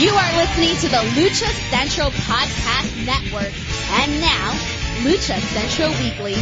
You are listening to the Lucha Central Podcast Network. And now, Lucha Central Weekly.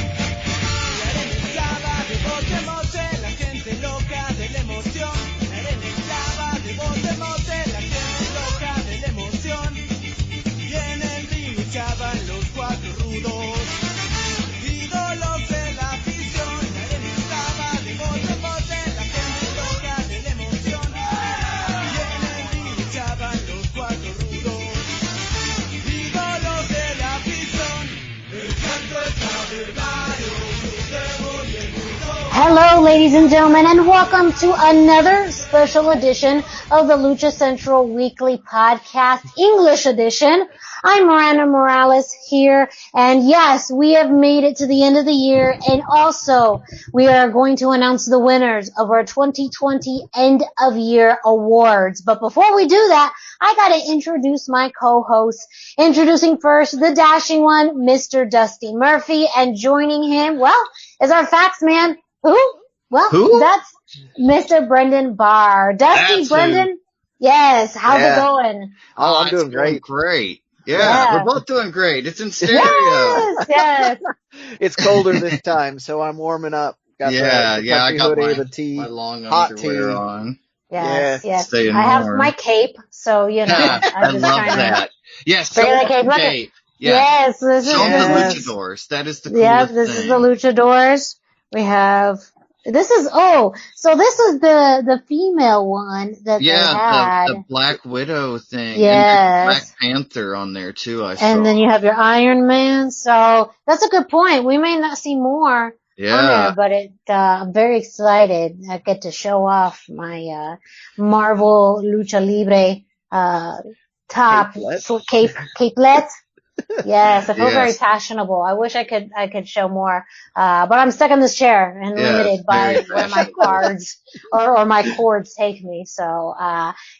Hello, ladies and gentlemen, and welcome to another special edition of the Lucha Central Weekly Podcast, English edition. I'm Miranda Morales here, and yes, we have made it to the end of the year, and also we are going to announce the winners of our 2020 End of Year Awards. But before we do that, I gotta introduce my co-hosts. Introducing first, the dashing one, Mr. Dusty Murphy, and joining him, well, is our fax man. Who? Well, Who? That's Mr. Brendan Barr. Dusty, That's Brendan? who. Yes, how's it going? Oh, I'm doing great. Yeah, we're both doing great. It's in stereo. Yes. It's colder this time, so I'm warming up. Got I got hoodie, the tee, my long hot underwear tea. on. Yes. Staying I have warm. my cape, so, you know. I love that. Yes, Bring show the the cape. Look at- cape. Yes, this is Show them Yes. the luchadors. That is the coolest Yep, this thing. is the luchadors. We have, this is the female one that they had. the Black Widow thing. Yes. And there's Black Panther on there too, I saw. And then you have your Iron Man. So that's a good point. We may not see more on there, but I'm very excited. I get to show off my Marvel Lucha Libre top capelet. Yes, I feel very fashionable. I wish I could show more, but I'm stuck in this chair and limited by where my cards or my cords take me. So,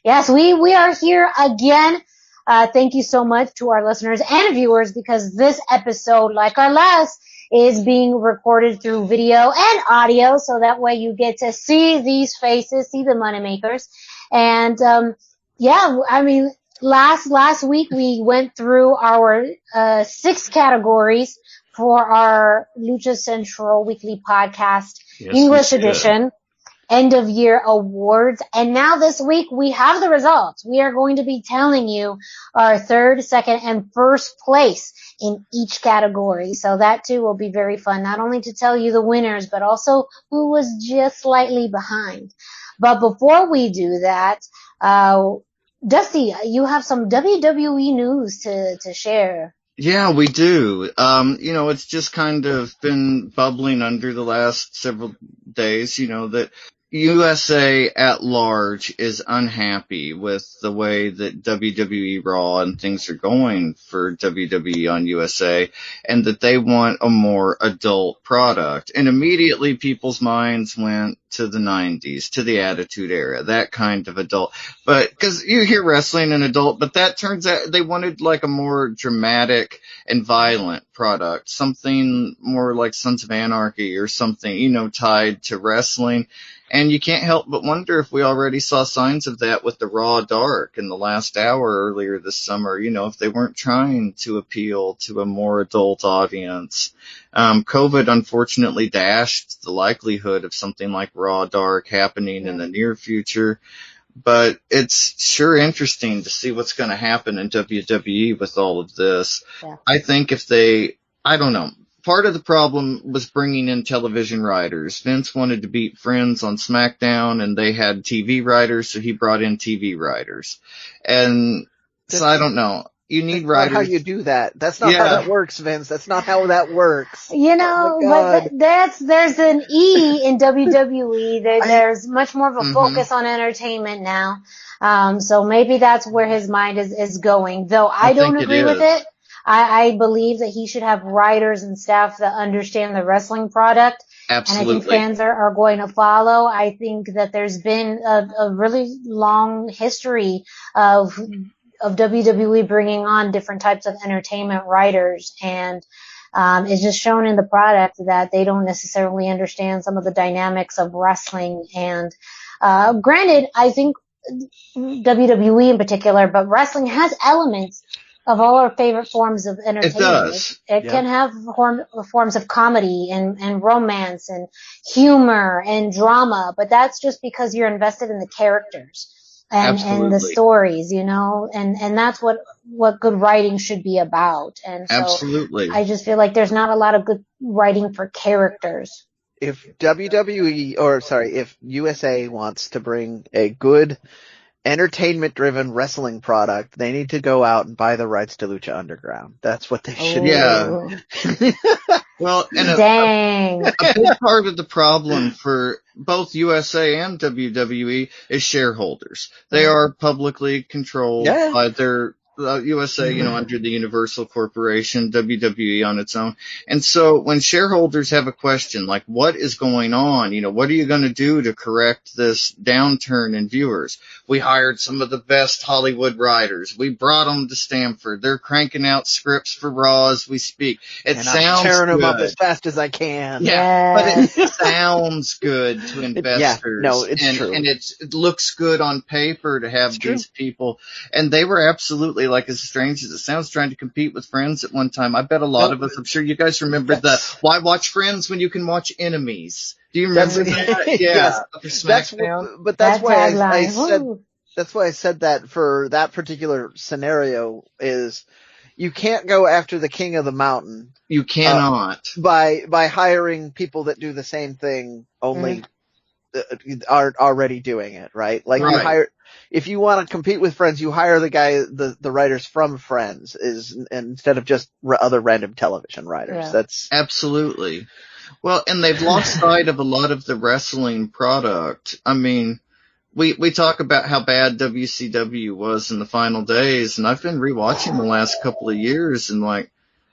yes, we are here again. Thank you so much to our listeners and viewers, because this episode, like our last, is being recorded through video and audio, so that way you get to see these faces, see the moneymakers. And last week we went through our 6 categories for our Lucha Central Weekly Podcast English edition, End of Year Awards. And now this week we have the results. We are going to be telling you our 3rd, 2nd, and 1st place in each category. So that too will be very fun, not only to tell you the winners, but also who was just slightly behind. But before we do that, Dusty, you have some WWE news to share. Yeah, we do. It's just kind of been bubbling under the last several days, that USA at large is unhappy with the way that WWE Raw and things are going for WWE on USA, and that they want a more adult product. And immediately people's minds went to the 90s, to the Attitude Era, that kind of adult. But, cause you hear wrestling and adult, but that turns out they wanted like a more dramatic and violent product, something more like Sons of Anarchy or something, tied to wrestling. And you can't help but wonder if we already saw signs of that with the Raw Dark in the last hour earlier this summer, if they weren't trying to appeal to a more adult audience. COVID unfortunately dashed the likelihood of something like Raw Dark happening in the near future. But it's sure interesting to see what's going to happen in WWE with all of this. Yeah. I think I don't know. Part of the problem was bringing in television writers. Vince wanted to beat Friends on SmackDown, and they had TV writers, so he brought in TV writers. And so I don't know. You need writers. Not how you do that. That's not how that works, Vince. That's not how that works. But there's an E in WWE. There's much more of a focus on entertainment now. So maybe that's where his mind is going. Though I don't agree with it. I believe that he should have writers and staff that understand the wrestling product. Absolutely. And I think fans are going to follow. I think that there's been a really long history of WWE bringing on different types of entertainment writers, and it's just shown in the product that they don't necessarily understand some of the dynamics of wrestling. And granted, I think WWE in particular, but wrestling has elements of all our favorite forms of entertainment. It does. It can have forms of comedy and romance and humor and drama, but that's just because you're invested in the characters and the stories, you know, and that's what good writing should be about. And so absolutely. I just feel like there's not a lot of good writing for characters. If if USA wants to bring a good entertainment-driven wrestling product, they need to go out and buy the rights to Lucha Underground. That's what they should do. Yeah. Well, and a big part of the problem for both USA and WWE is shareholders. They are publicly controlled by their USA, you know, under the Universal Corporation, WWE on its own. And so when shareholders have a question like, what is going on? You know, what are you going to do to correct this downturn in viewers? We hired some of the best Hollywood writers. We brought them to Stamford. They're cranking out scripts for Raw as we speak. I'm tearing them up as fast as I can. Yeah, but it sounds good to investors. It's true. And it looks good on paper to have these people. And they were absolutely, like, as strange as it sounds, trying to compete with Friends at one time. I bet a lot of us, I'm sure you guys remember why watch Friends when you can watch Enemies? Do you remember that? Yeah. That's why I said that for that particular scenario is you can't go after the king of the mountain. You cannot. By hiring people that do the same thing, only are already doing it, right? Like you hire, if you want to compete with Friends, you hire the guy, the writers from Friends instead of just other random television writers. Yeah. That's absolutely. Well, and they've lost sight of a lot of the wrestling product. I mean, we talk about how bad WCW was in the final days, and I've been rewatching the last couple of years, and like,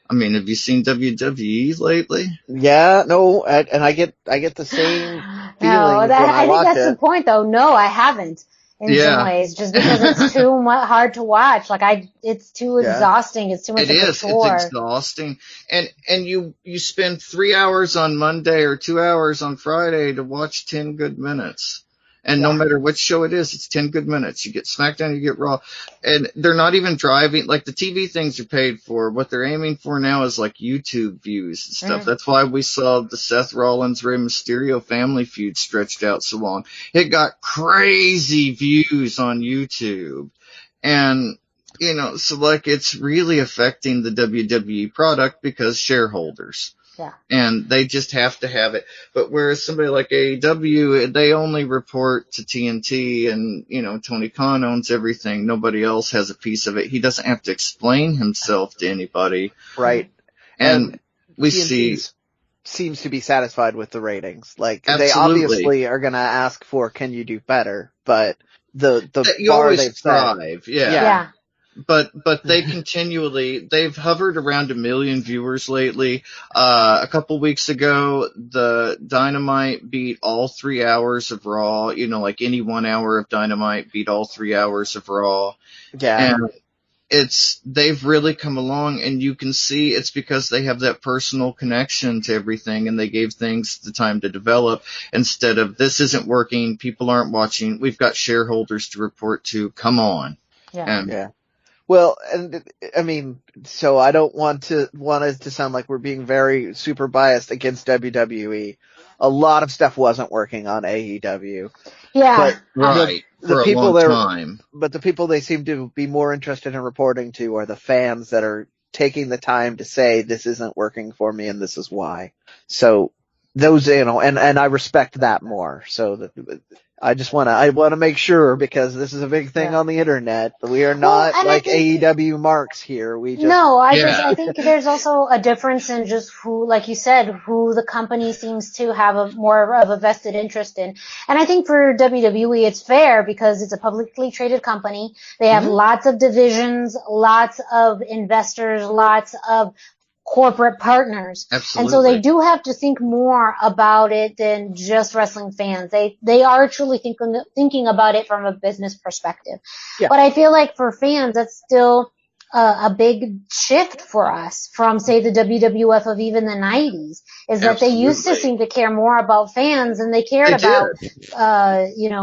I mean, have you seen WWE lately? Yeah, no, and I get the same feeling when I watch it. I think that's the point, though. No, I haven't. In some ways, just because it's too hard to watch. Like it's too exhausting. It's too much of a chore. It's exhausting. And you spend 3 hours on Monday or 2 hours on Friday to watch 10 good minutes. And no matter which show it is, it's 10 good minutes. You get SmackDown, you get Raw. And they're not even driving, like the TV things are paid for. What they're aiming for now is like YouTube views and stuff. That's why we saw the Seth Rollins, Rey Mysterio family feud stretched out so long. It got crazy views on YouTube. And, you know, so like it's really affecting the WWE product because shareholders. Yeah. And they just have to have it. But whereas somebody like AEW, they only report to TNT and, you know, Tony Khan owns everything. Nobody else has a piece of it. He doesn't have to explain himself to anybody. Right. And we TNT seems to be satisfied with the ratings. Like, absolutely. They obviously are going to ask for, can you do better? But the you bar always they've strive. set. Yeah. But they've hovered around 1 million viewers lately. A couple weeks ago, the Dynamite beat all 3 hours of Raw. You know, like any 1 hour of Dynamite beat all 3 hours of Raw. Yeah. And they've really come along, and you can see it's because they have that personal connection to everything, and they gave things the time to develop instead of this isn't working, people aren't watching, we've got shareholders to report to, come on. Yeah. Well, and I mean, so I don't want it to sound like we're being very super biased against WWE. A lot of stuff wasn't working on AEW. Yeah. But for a long time. But the people they seem to be more interested in reporting to are the fans that are taking the time to say this isn't working for me and this is why. So those, you know, and I respect that more. So I want to make sure, because this is a big thing on the internet. We are not like AEW marks here. I think there's also a difference in just who, like you said, who the company seems to have a more of a vested interest in. And I think for WWE, it's fair because it's a publicly traded company. They have lots of divisions, lots of investors, lots of corporate partners. Absolutely. And so they do have to think more about it than just wrestling fans. They are truly thinking about it from a business perspective. Yeah. But I feel like for fans, that's still a big shift for us from, say, the WWF of even the 90s, is that they used to seem to care more about fans than they cared about,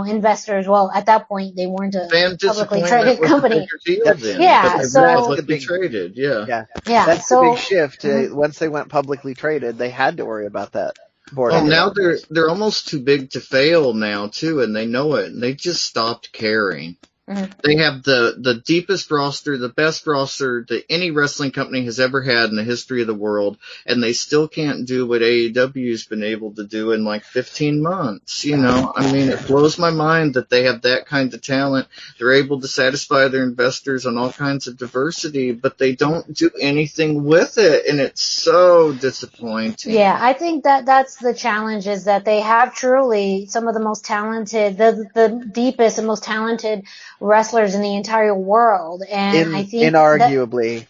investors. Well, at that point, they weren't a publicly traded company. Yeah, so publicly traded. Yeah. That's the big shift. Once they went publicly traded, they had to worry about that. Well, now they're almost too big to fail now too, and they know it, and they just stopped caring. Mm-hmm. They have the deepest roster, the best roster that any wrestling company has ever had in the history of the world, and they still can't do what AEW's been able to do in like 15 months. You know, I mean, it blows my mind that they have that kind of talent. They're able to satisfy their investors on all kinds of diversity, but they don't do anything with it, and it's so disappointing. Yeah, I think that's the challenge, is that they have truly some of the most talented, the deepest and most talented wrestlers in the entire world, and I think inarguably,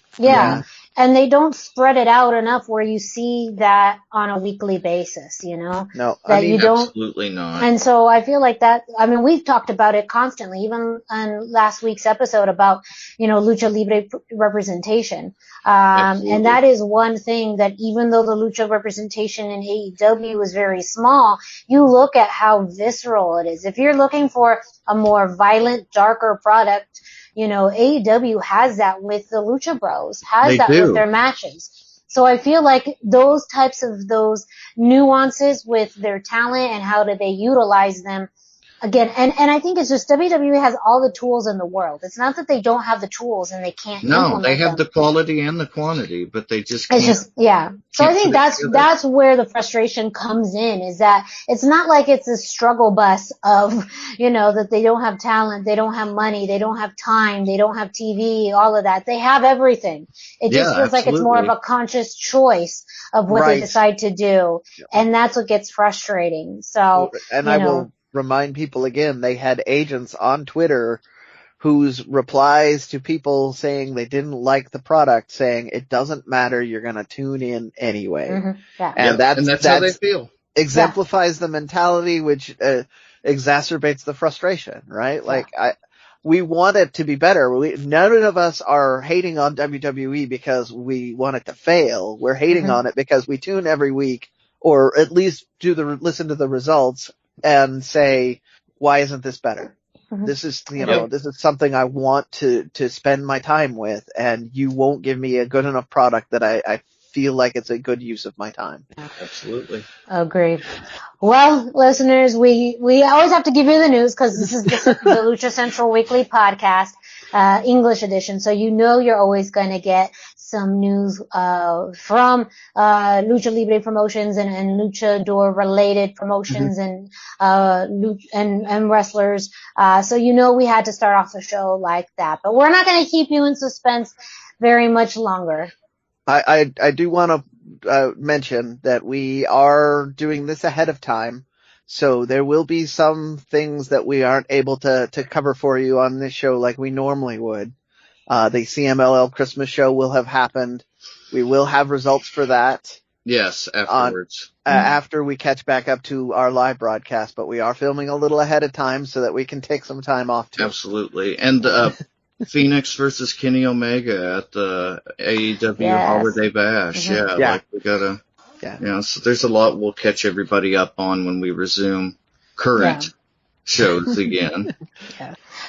and they don't spread it out enough where you see that on a weekly basis, you know? No, that you don't, absolutely not. And so I feel like that, I mean, we've talked about it constantly, even on last week's episode about, Lucha Libre representation. And that is one thing that, even though the Lucha representation in AEW is very small, you look at how visceral it is. If you're looking for a more violent, darker product, AEW has that with the Lucha Bros, with their matches. So I feel like those types of those nuances with their talent and how do they utilize them, again, and I think it's just WWE has all the tools in the world. It's not that they don't have the tools and they can't implement they have them. the quality and the quantity, but they just can't. It's just, So I think that's where the frustration comes in, is that it's not like it's a struggle bus of, that they don't have talent, they don't have money, they don't have time, they don't have TV, all of that. They have everything. It just feels like it's more of a conscious choice of what they decide to do. And that's what gets frustrating. So, I will remind people again, they had agents on Twitter whose replies to people saying they didn't like the product saying, it doesn't matter, you're going to tune in anyway. Mm-hmm. Yeah. And that's how they feel. Exemplifies the mentality, which exacerbates the frustration, right? Like, we want it to be better. None of us are hating on WWE because we want it to fail. We're hating on it because we tune every week, or at least listen to the results and say, why isn't this better? Mm-hmm. This is, this is something I want to spend my time with, and you won't give me a good enough product that I feel like it's a good use of my time. Absolutely. Agreed. Well, listeners, we always have to give you the news because this is the Lucha Central Weekly Podcast, English edition. So you're always going to get some news from Lucha Libre promotions and luchador related promotions and wrestlers. So we had to start off the show like that. But we're not going to keep you in suspense very much longer. I do want to mention that we are doing this ahead of time, so there will be some things that we aren't able to cover for you on this show like we normally would. The CMLL Christmas show will have happened. We will have results for that. Yes, afterwards. After we catch back up to our live broadcast, but we are filming a little ahead of time so that we can take some time off too. Absolutely. And Phoenix versus Kenny Omega at the AEW Holiday Bash. Mm-hmm. Like we gotta, so there's a lot we'll catch everybody up on when we resume current shows again.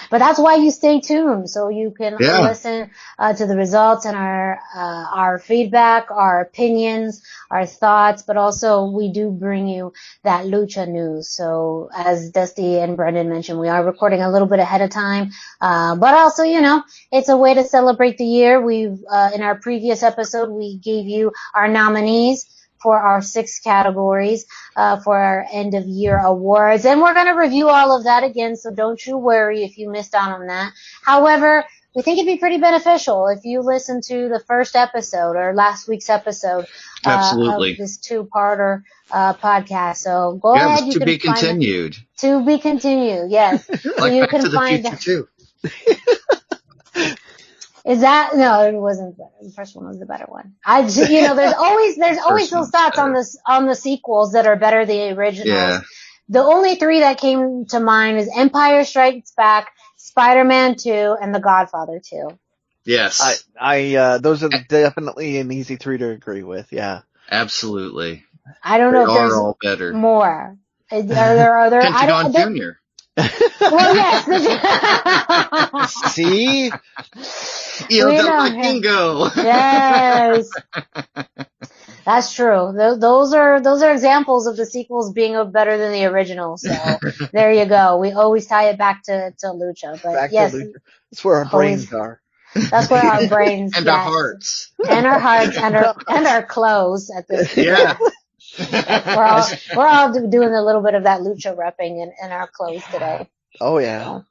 But that's why you stay tuned, so you can listen to the results and our feedback, our opinions, our thoughts, but also we do bring you that lucha news. So as Dusty and Brendan mentioned, we are recording a little bit ahead of time, but also, it's a way to celebrate the year. We've in our previous episode, we gave you our nominees for our 6 categories for our end of year awards. And we're going to review all of that again, so don't you worry if you missed out on that. However, we think it'd be pretty beneficial if you listen to the first episode or last week's episode of this 2-parter podcast. So go ahead. To be continued. To be continued, yes. Like so you Back can to the find Future too. Is that no? It wasn't better. The first one was the better one. There's always those thoughts on the sequels that are better than the originals. Yeah. The only 3 that came to mind is Empire Strikes Back, Spider-Man 2, and The Godfather 2. Yes. Those are definitely an easy 3 to agree with. Yeah. Absolutely. I don't know if there's all better. more. Are there other? Pentagon Jr. Well, yes. See? Il del Vikingo. Yes. That's true. Those are examples of the sequels being better than the original. So there you go. We always tie it back to Lucha. But back yes, to Lucha. That's where our brains are. That's where our brains and our hearts. And our hearts and our clothes at this point. Yeah. We're all doing a little bit of that Lucha repping in our clothes today. Oh yeah.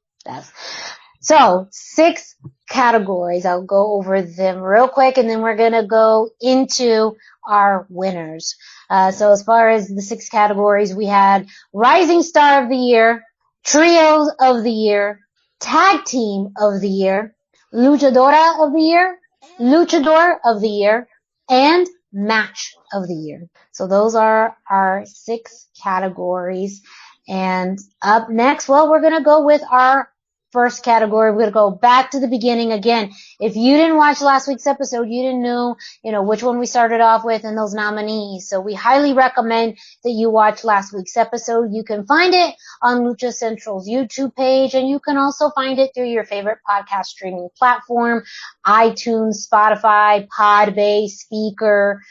So 6 categories. I'll go over them real quick and then we're going to go into our winners. So as far as the 6 categories, we had Rising Star of the Year, Trios of the Year, Tag Team of the Year, Luchadora of the Year, Luchador of the Year, and Match of the Year. So those are our 6 categories. And up next, well, we're going to go with our first category. We're going to go back to the beginning again. If you didn't watch last week's episode, you didn't know, which one we started off with and those nominees. So we highly recommend that you watch last week's episode. You can find it on Lucha Central's YouTube page, and you can also find it through your favorite podcast streaming platform, iTunes, Spotify, Podbase, Speaker,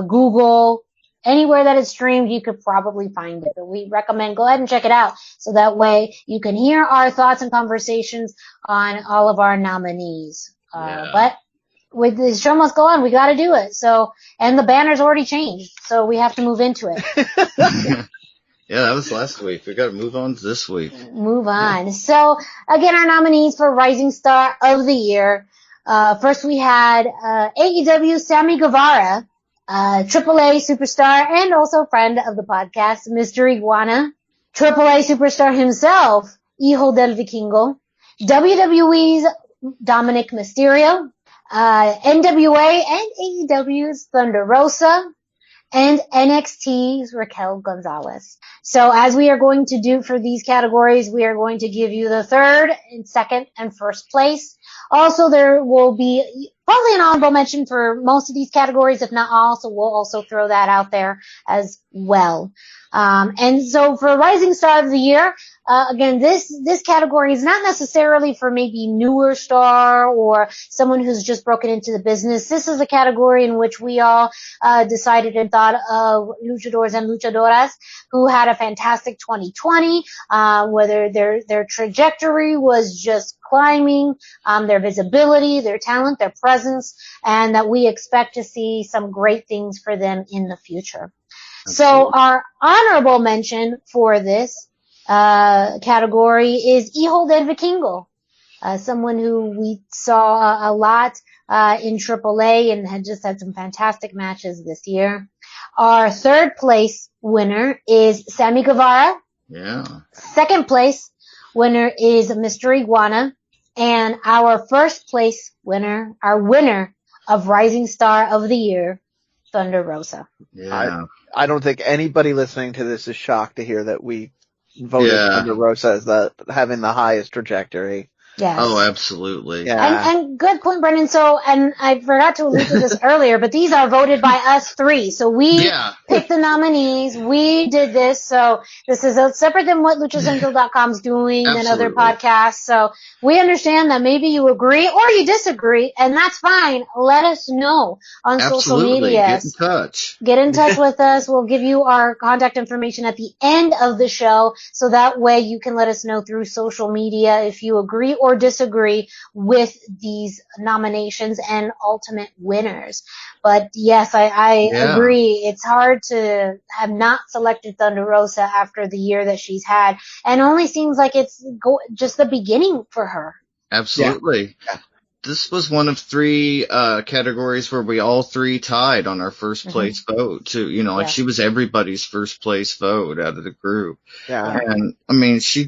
Google. Anywhere that it's streamed, you could probably find it. But we recommend go ahead and check it out so that way you can hear our thoughts and conversations on all of our nominees. But with the show must go on, we got to do it. So, and the banner's already changed, so we have to move into it. Yeah, that was last week. We got to move on to this week. Move on. Yeah. So again, our nominees for Rising Star of the Year. First we had AEW Sammy Guevara. AAA superstar and also friend of the podcast, Mr. Iguana. AAA superstar himself, Hijo del Vikingo. WWE's Dominic Mysterio. NWA and AEW's Thunder Rosa. And NXT's Raquel Gonzalez. So as we are going to do for these categories, we are going to give you the third and second and first place. Also, there will be probably an honorable mention for most of these categories, if not all, so we'll also throw that out there as well. And so for Rising Star of the Year, again, this category is not necessarily for maybe newer star or someone who's just broken into the business. This is a category in which we all decided and thought of luchadors and luchadoras who had a fantastic 2020, whether their trajectory was just climbing, their visibility, their talent, their presence, and that we expect to see some great things for them in the future. So our honorable mention for this category is Hijo del Vikingo, someone who we saw a lot in AAA and had some fantastic matches this year. Our third place winner is Sammy Guevara. Yeah. Second place winner is Mr. Iguana. And our first place winner, our winner of Rising Star of the Year, Thunder Rosa. Yeah. I don't think anybody listening to this is shocked to hear that we voted Thunder Rosa as having the highest trajectory. Yes. Oh, absolutely. Yeah. And good point, Brendan. So, and I forgot to allude to this earlier, but these are voted by us 3. So we picked the nominees. We did this. So this is separate than what luchacentral.com's doing and other podcasts. So we understand that maybe you agree or you disagree, and that's fine. Let us know on social media. Get in touch. Get in touch with us. We'll give you our contact information at the end of the show. So that way you can let us know through social media if you agree or disagree with these nominations and ultimate winners. But yes, I agree. It's hard to have not selected Thunder Rosa after the year that she's had, and only seems like it's just the beginning for her. Absolutely. Yeah. This was one of 3 categories where we all 3 tied on our first place vote too. Like she was everybody's first place vote out of the group. Yeah. And I mean, she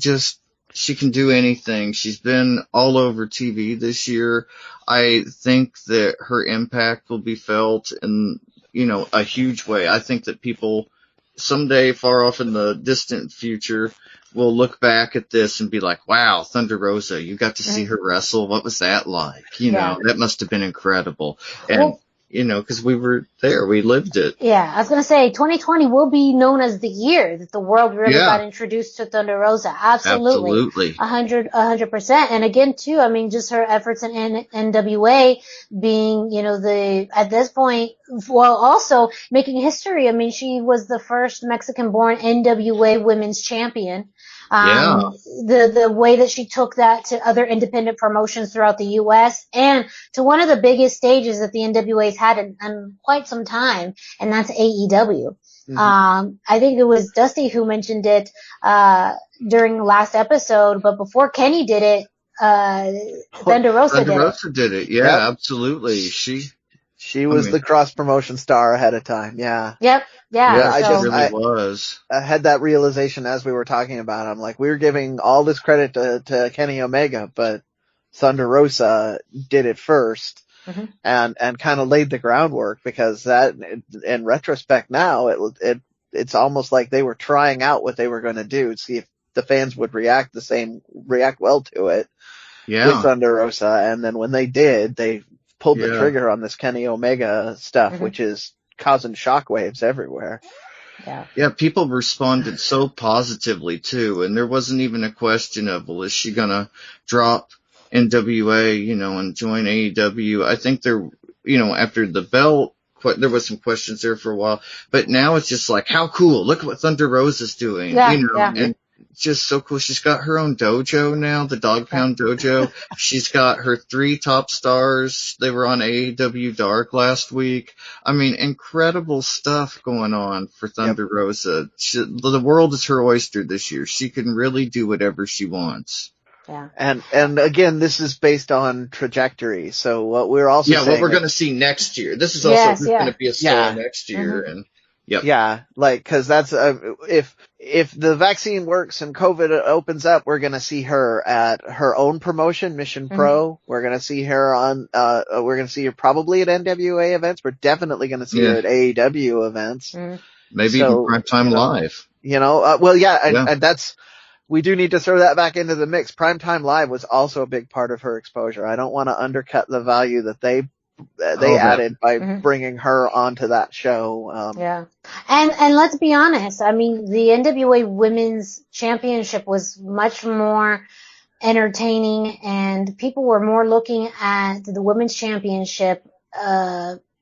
can do anything. She's been all over TV this year. I think that her impact will be felt in, a huge way. I think that people someday far off in the distant future, we'll look back at this and be like, wow, Thunder Rosa, you got to see her wrestle. What was that like? You know, that must have been incredible. And, you know, because we were there, we lived it. Yeah, I was going to say 2020 will be known as the year that the world really got introduced to Thunder Rosa. Absolutely. 100%. And again, too, I mean, just her efforts in NWA being, you know, at this point, while also making history. I mean, she was the first Mexican-born NWA women's champion. The way that she took that to other independent promotions throughout the U.S. and to one of the biggest stages that the NWA's had in quite some time, and that's AEW. I think it was Dusty who mentioned it during the last episode, but before Kenny did it, Thunder Rosa did it. Yeah, absolutely. She was the cross-promotion star ahead of time, yeah. Yep, yeah. I had that realization as we were talking about it. I'm like, we were giving all this credit to Kenny Omega, but Thunder Rosa did it first and kind of laid the groundwork, because that, in retrospect now, it's almost like they were trying out what they were going to do, see if the fans would react well to it with Thunder Rosa. And then when they did, they pulled the trigger on this Kenny Omega stuff, which is causing shockwaves everywhere. Yeah, people responded so positively too, and there wasn't even a question of, well, is she gonna drop NWA, you know, and join AEW? I think there, you know, after the belt, there was some questions there for a while, but now it's just like, how cool! Look at what Thunder Rosa's doing, you know, and just so cool. She's got her own dojo now, the Dog Pound Dojo. She's got her 3 top stars. They were on AEW Dark last week. I mean, incredible stuff going on for Thunder Rosa. The world is her oyster this year. She can really do whatever she wants. Yeah. And again, this is based on trajectory. So what we're also saying, what we're going to see next year. This is also going to be a story next year. And cause that's, if the vaccine works and COVID opens up, we're going to see her at her own promotion, Mission Pro. We're going to see her we're going to see her probably at NWA events. We're definitely going to see her at AEW events. Maybe even Primetime Live. You know, and that's, we do need to throw that back into the mix. Primetime Live was also a big part of her exposure. I don't want to undercut the value that they added by bringing her onto that show. And let's be honest. I mean, the NWA Women's Championship was much more entertaining, and people were more looking at the Women's Championship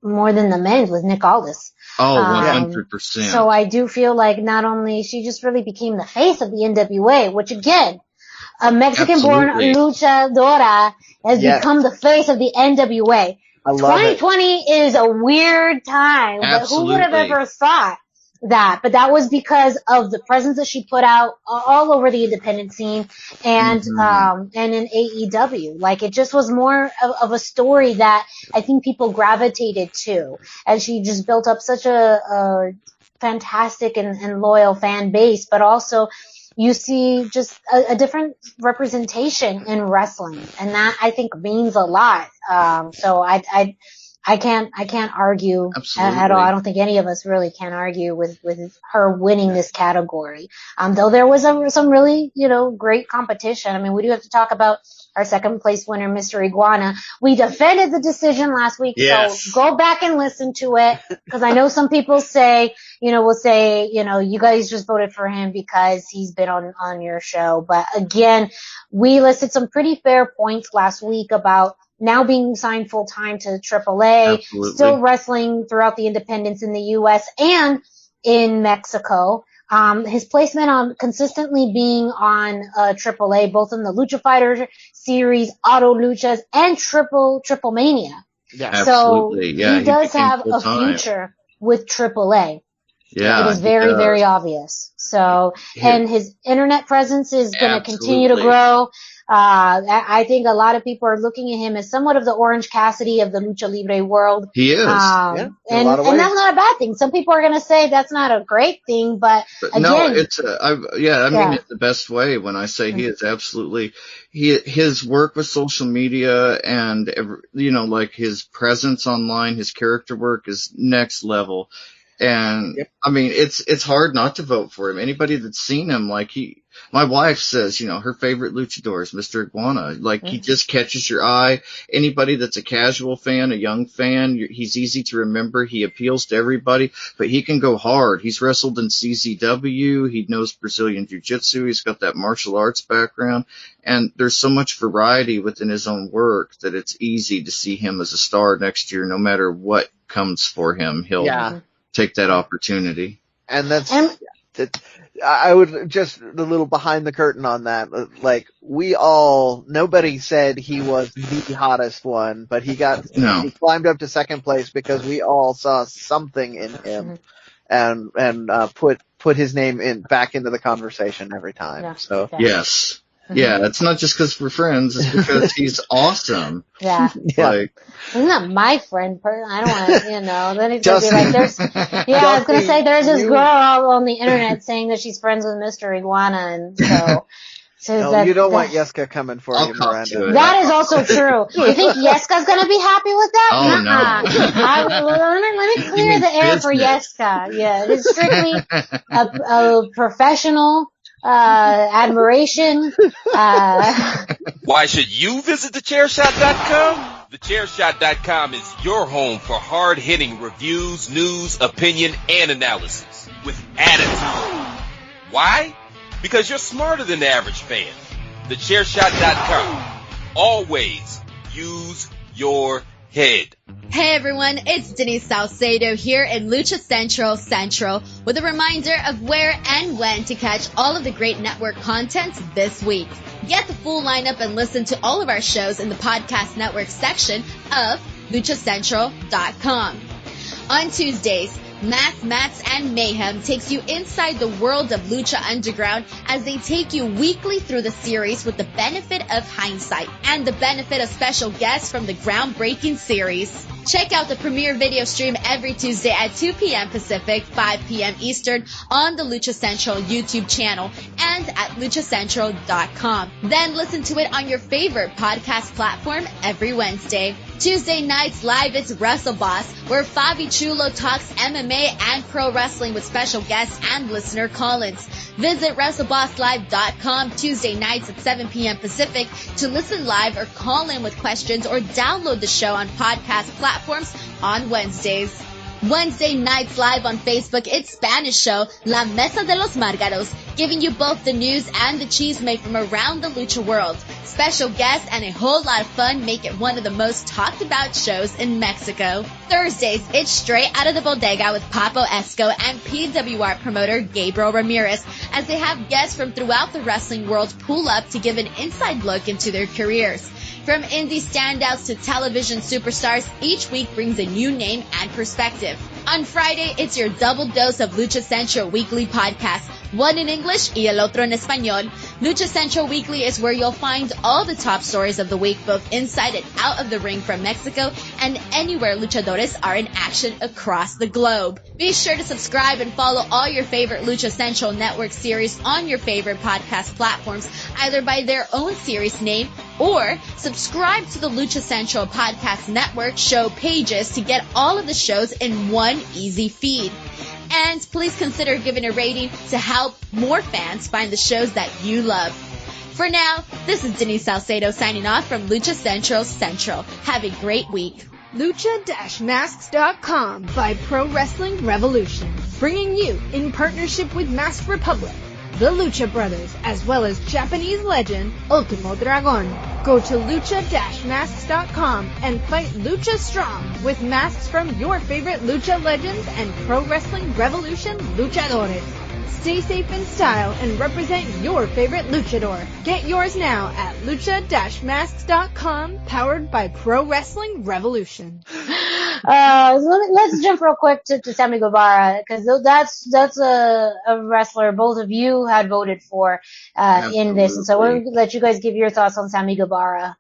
more than the men's with Nick Aldis. 100%. So I do feel like not only she just really became the face of the NWA, which again, a Mexican-born luchadora has become the face of the NWA. 2020 is a weird time, but who would have ever thought that? But that was because of the presence that she put out all over the independent scene and in AEW. Like, it just was more of a story that I think people gravitated to, and she just built up such a fantastic and loyal fan base, but also you see just a different representation in wrestling, and that I think means a lot. So I can't argue at all. I don't think any of us really can argue with her winning this category. Though there was some really, great competition. I mean, we do have to talk about our second place winner, Mr. Iguana. We defended the decision last week, so go back and listen to it, because I know some people will say, you guys just voted for him because he's been on your show. But again, we listed some pretty fair points last week about now being signed full time to AAA, still wrestling throughout the independents in the U.S. and in Mexico. His placement on consistently being on AAA, both in the Lucha Fighter series, Auto Luchas, and Triple Mania. Yeah, so he does have a future with AAA. Yeah, it is very, very obvious. So, and his internet presence is going to continue to grow. I think a lot of people are looking at him as somewhat of the Orange Cassidy of the Lucha Libre world. He is. And that's not a bad thing. Some people are going to say that's not a great thing, but again. No, I mean it the best way when I say he is absolutely, his work with social media and, like his presence online, his character work is next level. And I mean, it's hard not to vote for him. Anybody that's seen him, like my wife says, her favorite luchador is Mr. Iguana. Like he just catches your eye. Anybody that's a casual fan, a young fan, he's easy to remember. He appeals to everybody, but he can go hard. He's wrestled in CZW. He knows Brazilian Jiu-Jitsu. He's got that martial arts background. And there's so much variety within his own work that it's easy to see him as a star next year. No matter what comes for him, he'll take that opportunity. And I would just a little behind the curtain on that. Like nobody said he was the hottest one, but he climbed up to second place because we all saw something in him and put his name back into the conversation every time. Yeah. So yes. Yeah, it's not just because we're friends, it's because he's awesome. Yeah. Like, he's not my friend. I don't want to, then he's going to be like, I was going to say, there's this girl on the internet saying that she's friends with Mr. Iguana, and so you don't want Yeska coming for you, Miranda. That is also true. You think Yeska's going to be happy with that? Oh, no. Let me clear the air for Yeska. Yeah, it is strictly a professional admiration. Why should you visit thechairshot.com? Thechairshot.com is your home for hard-hitting reviews, news, opinion, and analysis with attitude. Why? Because you're smarter than the average fan. Thechairshot.com. Always use your head. Hey everyone, it's Denise Salcedo here in Lucha Central with a reminder of where and when to catch all of the great network content this week. Get the full lineup and listen to all of our shows in the podcast network section of luchacentral.com. On Tuesdays, Math, Mats, and Mayhem takes you inside the world of Lucha Underground as they take you weekly through the series with the benefit of hindsight and the benefit of special guests from the groundbreaking series. Check out the premiere video stream every Tuesday at 2 p.m. Pacific, 5 p.m. Eastern on the Lucha Central YouTube channel and at luchacentral.com. Then listen to it on your favorite podcast platform every Wednesday. Tuesday nights live, it's Wrestle Boss, where Fabi Chulo talks MMA and pro wrestling with special guests and listener call-ins. Visit WrestleBossLive.com Tuesday nights at 7 p.m. Pacific to listen live or call in with questions or download the show on podcast platforms on Wednesdays. Wednesday nights live on Facebook, it's Spanish show La Mesa de los Márgaros, giving you both the news and the chisme from around the lucha world. Special guests and a whole lot of fun make it one of the most talked about shows in Mexico. Thursdays, it's Straight Out of the Bodega with Papo Esco and PWR promoter Gabriel Ramirez as they have guests from throughout the wrestling world pull up to give an inside look into their careers. From indie standouts to television superstars, each week brings a new name and perspective. On Friday, it's your double dose of Lucha Central Weekly podcast, one in English y el otro en español. Lucha Central Weekly is where you'll find all the top stories of the week, both inside and out of the ring from Mexico and anywhere luchadores are in action across the globe. Be sure to subscribe and follow all your favorite Lucha Central Network series on your favorite podcast platforms, either by their own series name or subscribe to the Lucha Central Podcast Network show pages to get all of the shows in one easy feed. And please consider giving a rating to help more fans find the shows that you love. For now, this is Denise Salcedo signing off from Lucha Central. Have a great week. Lucha-Masks.com by Pro Wrestling Revolution, bringing you in partnership with Mask Republic, the Lucha Brothers, as well as Japanese legend Ultimo Dragon. Go to lucha-masks.com and fight Lucha Strong with masks from your favorite Lucha legends and Pro Wrestling Revolution luchadores. Stay safe in style and represent your favorite luchador. Get yours now at lucha-masks.com, powered by Pro Wrestling Revolution. Let's jump real quick to Sammy Guevara, because that's a wrestler both of you had voted for in this, and so we're going to let you guys give your thoughts on Sammy Guevara.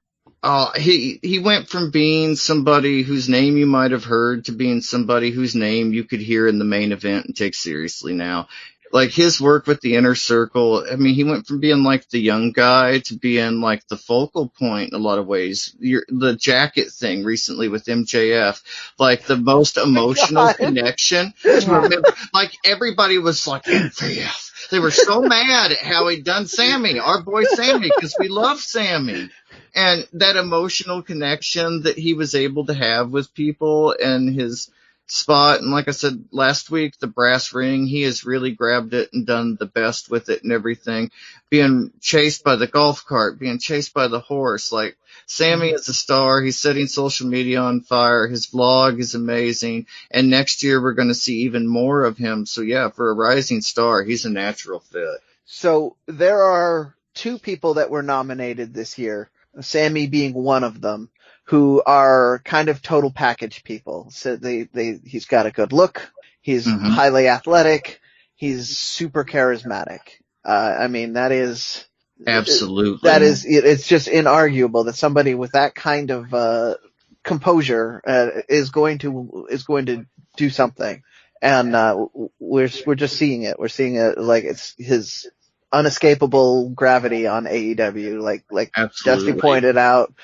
He went from being somebody whose name you might have heard to being somebody whose name you could hear in the main event and take seriously now. like his work with the Inner Circle, I mean, he went from being like the young guy to being like the focal point in a lot of ways. The jacket thing recently with MJF, like the most emotional connection. Remember, like everybody was like, MJF. They were so mad at how he'd done Sammy, our boy Sammy, because we love Sammy. And that emotional connection that he was able to have with people and his spot. And like I said last week, the brass ring, he has really grabbed it and done the best with it and everything. Being chased by the golf cart, being chased by the horse. Like Sammy is a star. He's setting social media on fire. His vlog is amazing. And next year we're going to see even more of him. So yeah, for a rising star, he's a natural fit. So there are 2 people that were nominated this year, Sammy being one of them, who are kind of total package people. So he's got a good look. He's highly athletic. He's super charismatic. I mean, that is absolutely, it's just inarguable that somebody with that kind of, composure, is going to do something. And, we're just seeing it. We're seeing it like it's his unescapable gravity on AEW. Like Dusty pointed out,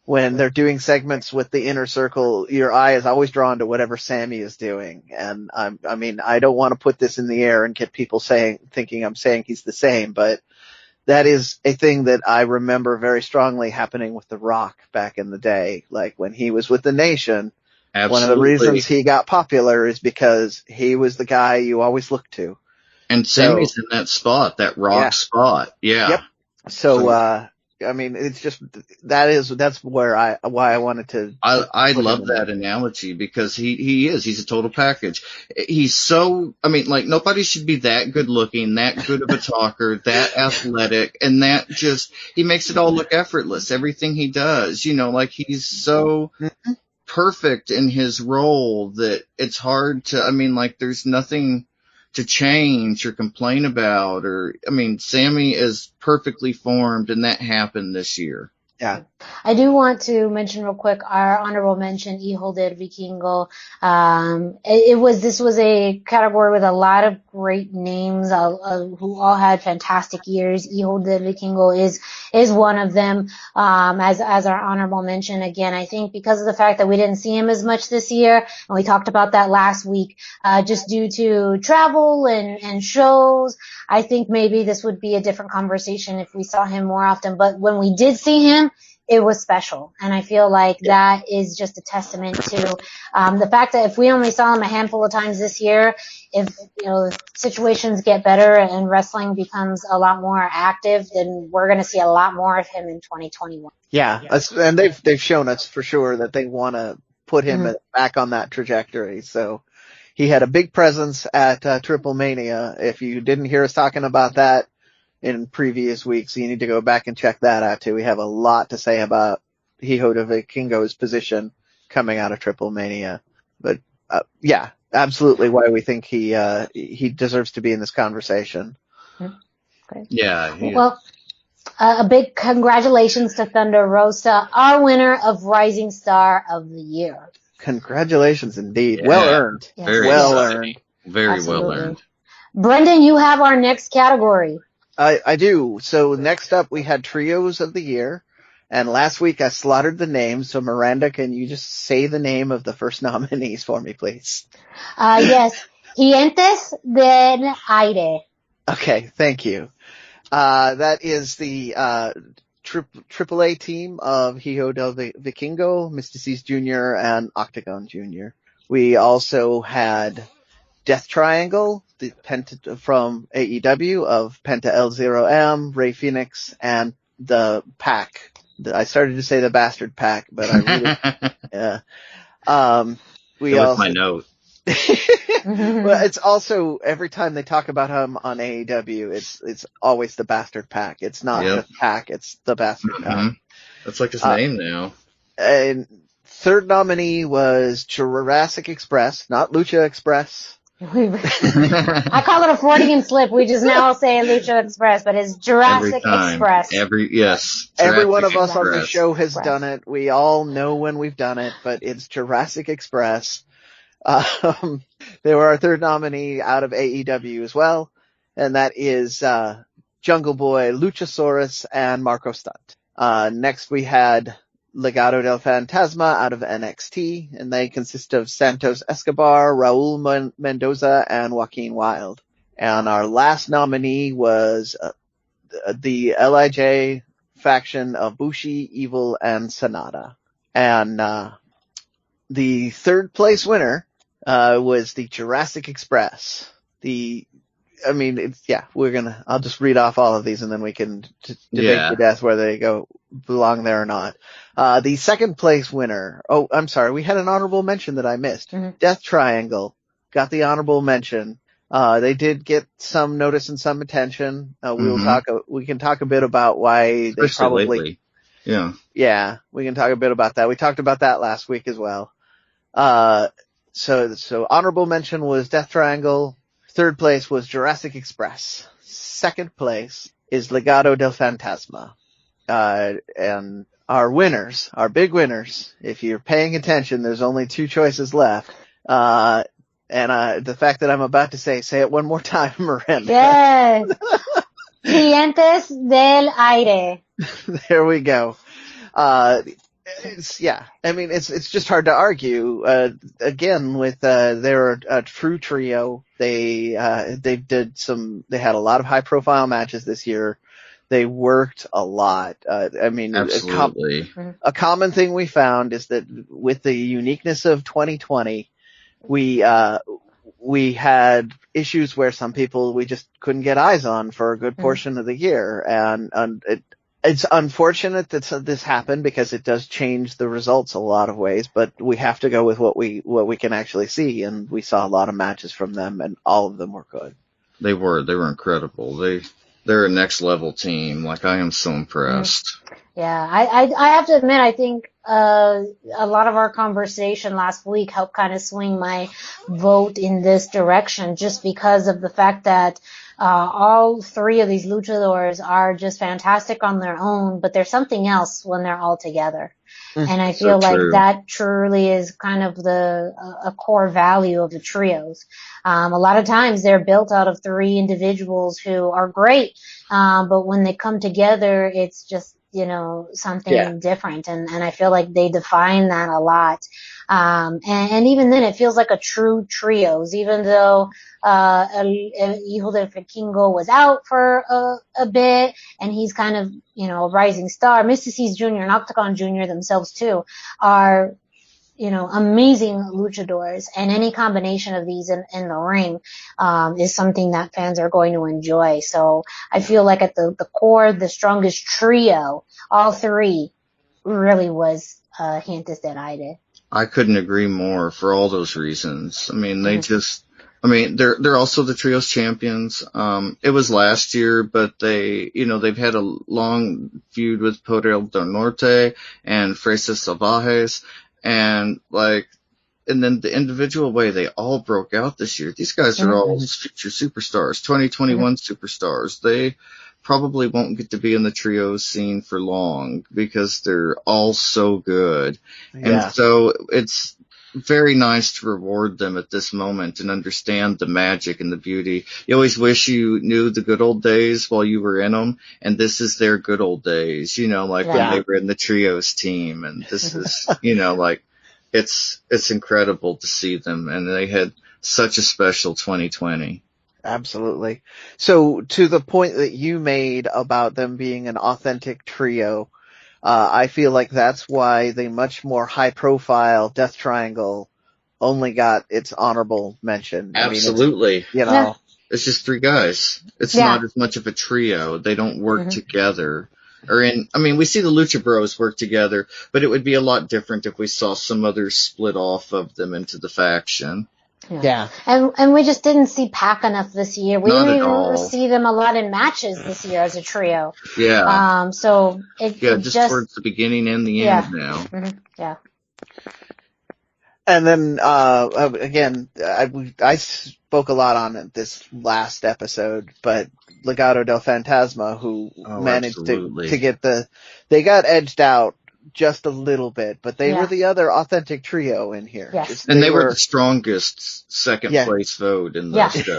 when they're doing segments with the Inner Circle, your eye is always drawn to whatever Sammy is doing. And I mean, I don't want to put this in the air and get people thinking I'm saying he's the same, but that is a thing that I remember very strongly happening with The Rock back in the day. Like when he was with the Nation, one of the reasons he got popular is because he was the guy you always looked to. And Sammy's in that spot, that Rock spot. Yeah. Yep. So, I mean, it's just, that's why I wanted to. I love that analogy because he's a total package. He's so, I mean, like nobody should be that good looking, that good of a talker, that athletic, and that he makes it all look effortless. Everything he does, like he's so perfect in his role that it's hard to, I mean, like there's nothing to change or complain about, or, I mean, Sammy is perfectly formed, and that happened this year. Yeah. I do want to mention real quick our honorable mention, Hijo del Vikingo. This was a category with a lot of great names, who all had fantastic years. Hijo del Vikingo is one of them, as our honorable mention. Again, I think because of the fact that we didn't see him as much this year, and we talked about that last week, just due to travel and shows, I think maybe this would be a different conversation if we saw him more often. But when we did see him, it was special. And I feel like that is just a testament to the fact that if we only saw him a handful of times this year, if situations get better and wrestling becomes a lot more active, then we're going to see a lot more of him in 2021. Yeah, and they've shown us for sure that they want to put him back on that trajectory. So he had a big presence at Triple Mania. If you didn't hear us talking about that in previous weeks, you need to go back and check that out too. We have a lot to say about Hijo del Vikingo's position coming out of Triple Mania. But yeah, absolutely why we think he deserves to be in this conversation. Great. Yeah. Well, a big congratulations to Thunder Rosa, our winner of Rising Star of the Year. Congratulations indeed. Yeah. Well earned. Yes. Very well exciting. earned. Very Absolutely. well earned. Brendan, you have our next category. I do. So next up we had Trios of the Year. And last week I slaughtered the names. So Miranda, can you just say the name of the first nominees for me, please? Yes. Gientes del Aire. Okay. Thank you. That is the, AAA team of Hijo del Vikingo, Mysticis Jr., and Octagon Jr. We also had Death Triangle, the Penta from AEW of Penta L0M, Rey Fenix, and the Pack. I started to say the Bastard Pack, but I really, yeah. We also, my note. well, it's also every time they talk about him on AEW, it's always the Bastard Pack. It's not the Pack, it's the Bastard Pack. That's like his name now. And third nominee was Jurassic Express, not Lucha Express. I call it a Freudian slip. We just now say Lucha Express, but it's Jurassic Express. Every one of us on the show has done it. We all know when we've done it, but it's Jurassic Express. They were our third nominee out of AEW as well. and that is Jungle Boy, Luchasaurus, and Marco Stunt. Next we had Legado del Fantasma out of NXT, and they consist of Santos Escobar, Raul Mendoza, and Joaquin Wilde. And our last nominee was the LIJ faction of Bushi, Evil, and Sonata. And the third place winner was the Jurassic Express. I'll just read off all of these and then we can debate to death whether they belong there or not. The second place winner, I'm sorry, we had an honorable mention that I missed. Mm-hmm. Death Triangle got the honorable mention. They did get some notice and some attention. We can talk a bit about why they probably, lately. Yeah, we can talk a bit about that. We talked about that last week as well. So honorable mention was Death Triangle. Third place was Jurassic Express. Second place is Legado del Fantasma. And our winners, our big winners, if you're paying attention, there's only two choices left. The fact that I'm about to say it one more time, Miranda. Yes. Clientes del Aire. There we go. It's just hard to argue. Again, with, they're a true trio. They had a lot of high profile matches this year. They worked a lot. Absolutely. A common thing we found is that with the uniqueness of 2020, we had issues where some people we just couldn't get eyes on for a good portion of the year. And it's unfortunate that this happened because it does change the results a lot of ways, but we have to go with what we can actually see. And we saw a lot of matches from them and all of them were good. They were incredible. They're a next level team. Like, I am so impressed. Yeah, I have to admit, I think a lot of our conversation last week helped kind of swing my vote in this direction, just because of the fact that all three of these luchadors are just fantastic on their own, but there's something else when they're all together. And I feel like that truly is kind of a core value of the trios. A lot of times they're built out of three individuals who are great, but when they come together, it's just, something different. And I feel like they define that a lot. And even then it feels like a true trios, even though, Hijo del Vikingo was out for a bit, and he's kind of, a rising star. Mysticis Jr. and Octagon Jr. themselves too are, amazing luchadors, and any combination of these in the ring, is something that fans are going to enjoy. So I feel like at the core, the strongest trio, all three, really was, Gientes del Aire. I couldn't agree more for all those reasons. I mean, they're also the trios champions. It was last year, but they've had a long feud with Poder del Norte and Fresas Salvajes, and then the individual way they all broke out this year. These guys are all future superstars, 2021 superstars. They probably won't get to be in the trio scene for long because they're all so good. Yeah. And so it's very nice to reward them at this moment and understand the magic and the beauty. You always wish you knew the good old days while you were in them, and this is their good old days, when they were in the trios team, and this is, it's incredible to see them, and they had such a special 2020. Absolutely. So to the point that you made about them being an authentic trio, I feel like that's why the much more high profile Death Triangle only got its honorable mention. Absolutely. It's just three guys. It's not as much of a trio. They don't work together. We see the Lucha Bros work together, but it would be a lot different if we saw some others split off of them into the faction. Yeah. And we just didn't see Pac enough this year. We didn't even see them a lot in matches this year as a trio. Yeah. So just towards the beginning and the end now. Mm-hmm. Yeah. And then, again, I spoke a lot on it this last episode, but Legado del Fantasma, who managed to get they got edged out just a little bit, but they were the other authentic trio in here. Yes. And they were the strongest second place vote in the show.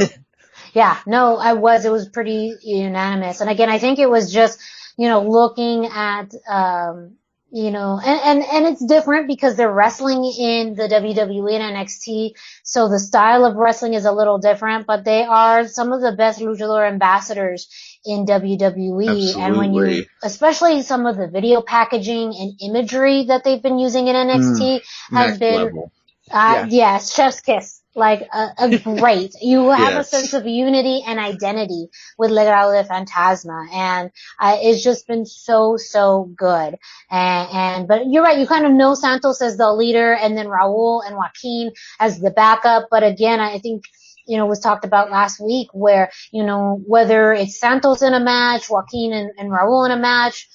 Yeah, no, it was pretty unanimous. And again, I think it was just, looking at, and it's different because they're wrestling in the WWE and NXT. So the style of wrestling is a little different, but they are some of the best luchador ambassadors in WWE. Absolutely. And when especially some of the video packaging and imagery that they've been using in NXT has been, level. Yes, chef's kiss. Like a great. You have a sense of unity and identity with Legado de Fantasma, and it's just been so good. But you're right. You kind of know Santos as the leader, and then Raul and Joaquin as the backup. But again, I think was talked about last week where whether it's Santos in a match, Joaquin and Raul in a match.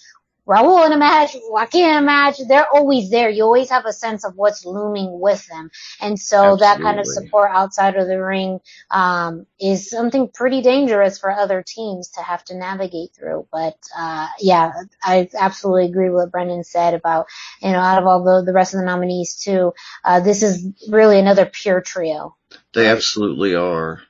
Raul in a match, Joaquin in a match, they're always there. You always have a sense of what's looming with them. And so that kind of support outside of the ring, is something pretty dangerous for other teams to have to navigate through. But, I absolutely agree with what Brendan said about, out of all the rest of the nominees too, this is really another pure trio. They absolutely are.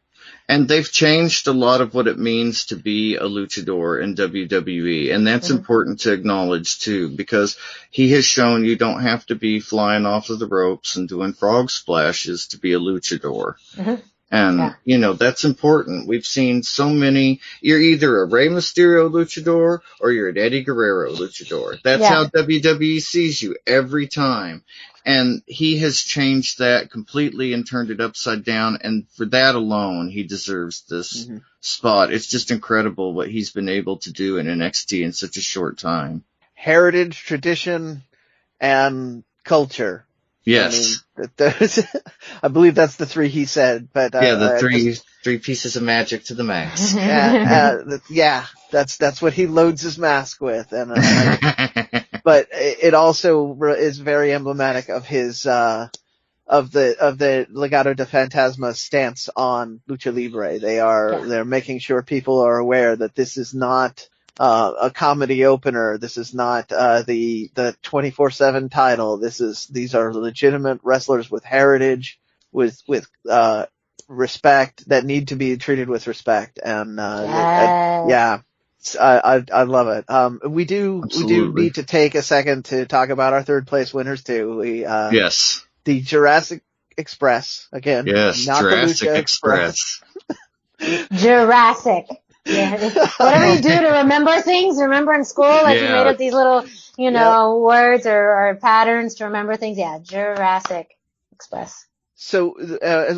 And they've changed a lot of what it means to be a luchador in WWE. And that's important to acknowledge, too, because he has shown you don't have to be flying off of the ropes and doing frog splashes to be a luchador. And, that's important. We've seen so many. You're either a Rey Mysterio luchador or you're an Eddie Guerrero luchador. That's how WWE sees you every time. And he has changed that completely and turned it upside down. And for that alone, he deserves this spot. It's just incredible what he's been able to do in NXT in such a short time. Heritage, tradition, and culture. Yes. I believe that's the three he said, but, the three pieces of magic to the max. That's what he loads his mask with. And, but it also is very emblematic of his, of the Legado de Fantasma stance on Lucha Libre. They're making sure people are aware that this is not, a comedy opener. This is not, the 24/7 title. These are legitimate wrestlers with heritage, with respect, that need to be treated with respect. And, I love it. We do need to take a second to talk about our third place winners too. The Jurassic Express again. Yes, not Jurassic the Lucha Express. Jurassic. Yeah. Whatever you do to remember things, remember in school, like you made up these little, words or patterns to remember things. Yeah, Jurassic Express. So,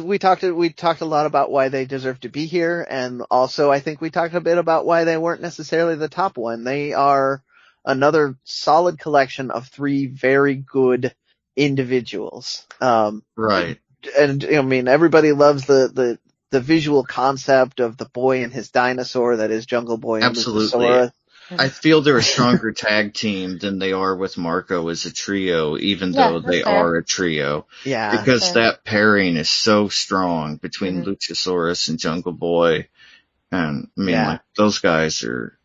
we talked a lot about why they deserve to be here, and also I think we talked a bit about why they weren't necessarily the top one. They are another solid collection of three very good individuals. Right. And I mean, everybody loves the visual concept of the boy and his dinosaur that is Jungle Boy and Luchasaurus. I feel they're a stronger tag team than they are with Marco as a trio, even though they are a trio. Yeah. Because that pairing is so strong between Luchasaurus and Jungle Boy. And, I mean, like, those guys are,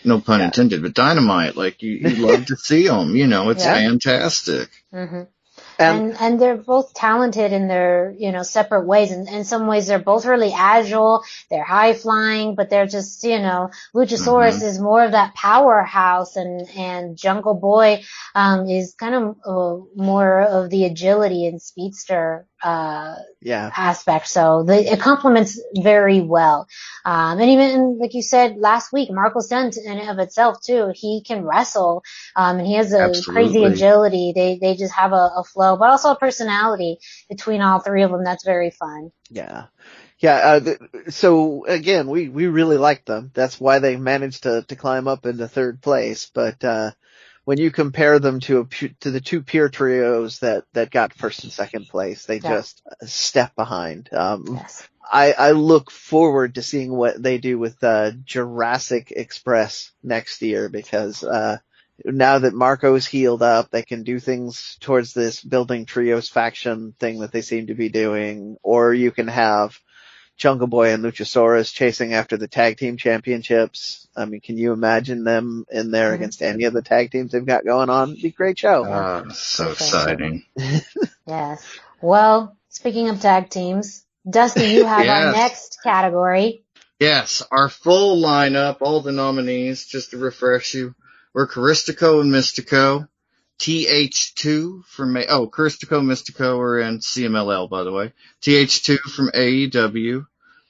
no pun intended, but dynamite. Like, you love to see them. It's fantastic. And they're both talented in their, separate ways. And in some ways, they're both really agile. They're high flying, but they're just, Luchasaurus is more of that powerhouse, and Jungle Boy, is kind of more of the agility and speedster, aspect. So it complements very well. And even, like you said last week, Marco Stunt in and of itself too, he can wrestle, and he has a crazy agility. They just have a flow, but also a personality between all three of them. That's very fun. Yeah. So again, we really like them. That's why they managed to climb up into third place. But, when you compare them to the two peer trios that got first and second place, they just step behind. I look forward to seeing what they do with Jurassic Express next year, because now that Marco's healed up, they can do things towards this building trios faction thing that they seem to be doing, or you can have Jungle Boy and Luchasaurus chasing after the tag team championships. I mean, can you imagine them in there against any of the tag teams they've got going on? It'd be a great show. So exciting. Yes. Well, speaking of tag teams, Dusty, you have our next category. Yes, our full lineup, all the nominees, just to refresh you, were Caristico and Mystico, TH2 from Caristico and Mystico are in CMLL, by the way. TH2 from AEW,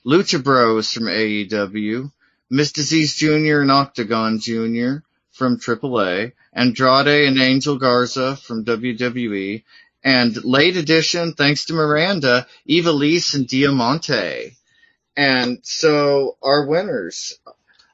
Lucha Bros from AEW, Miss Disease Jr. and Octagon Jr. from AAA, Andrade and Angel Garza from WWE, and late edition, thanks to Miranda, Ivelisse and Diamante. And so our winners,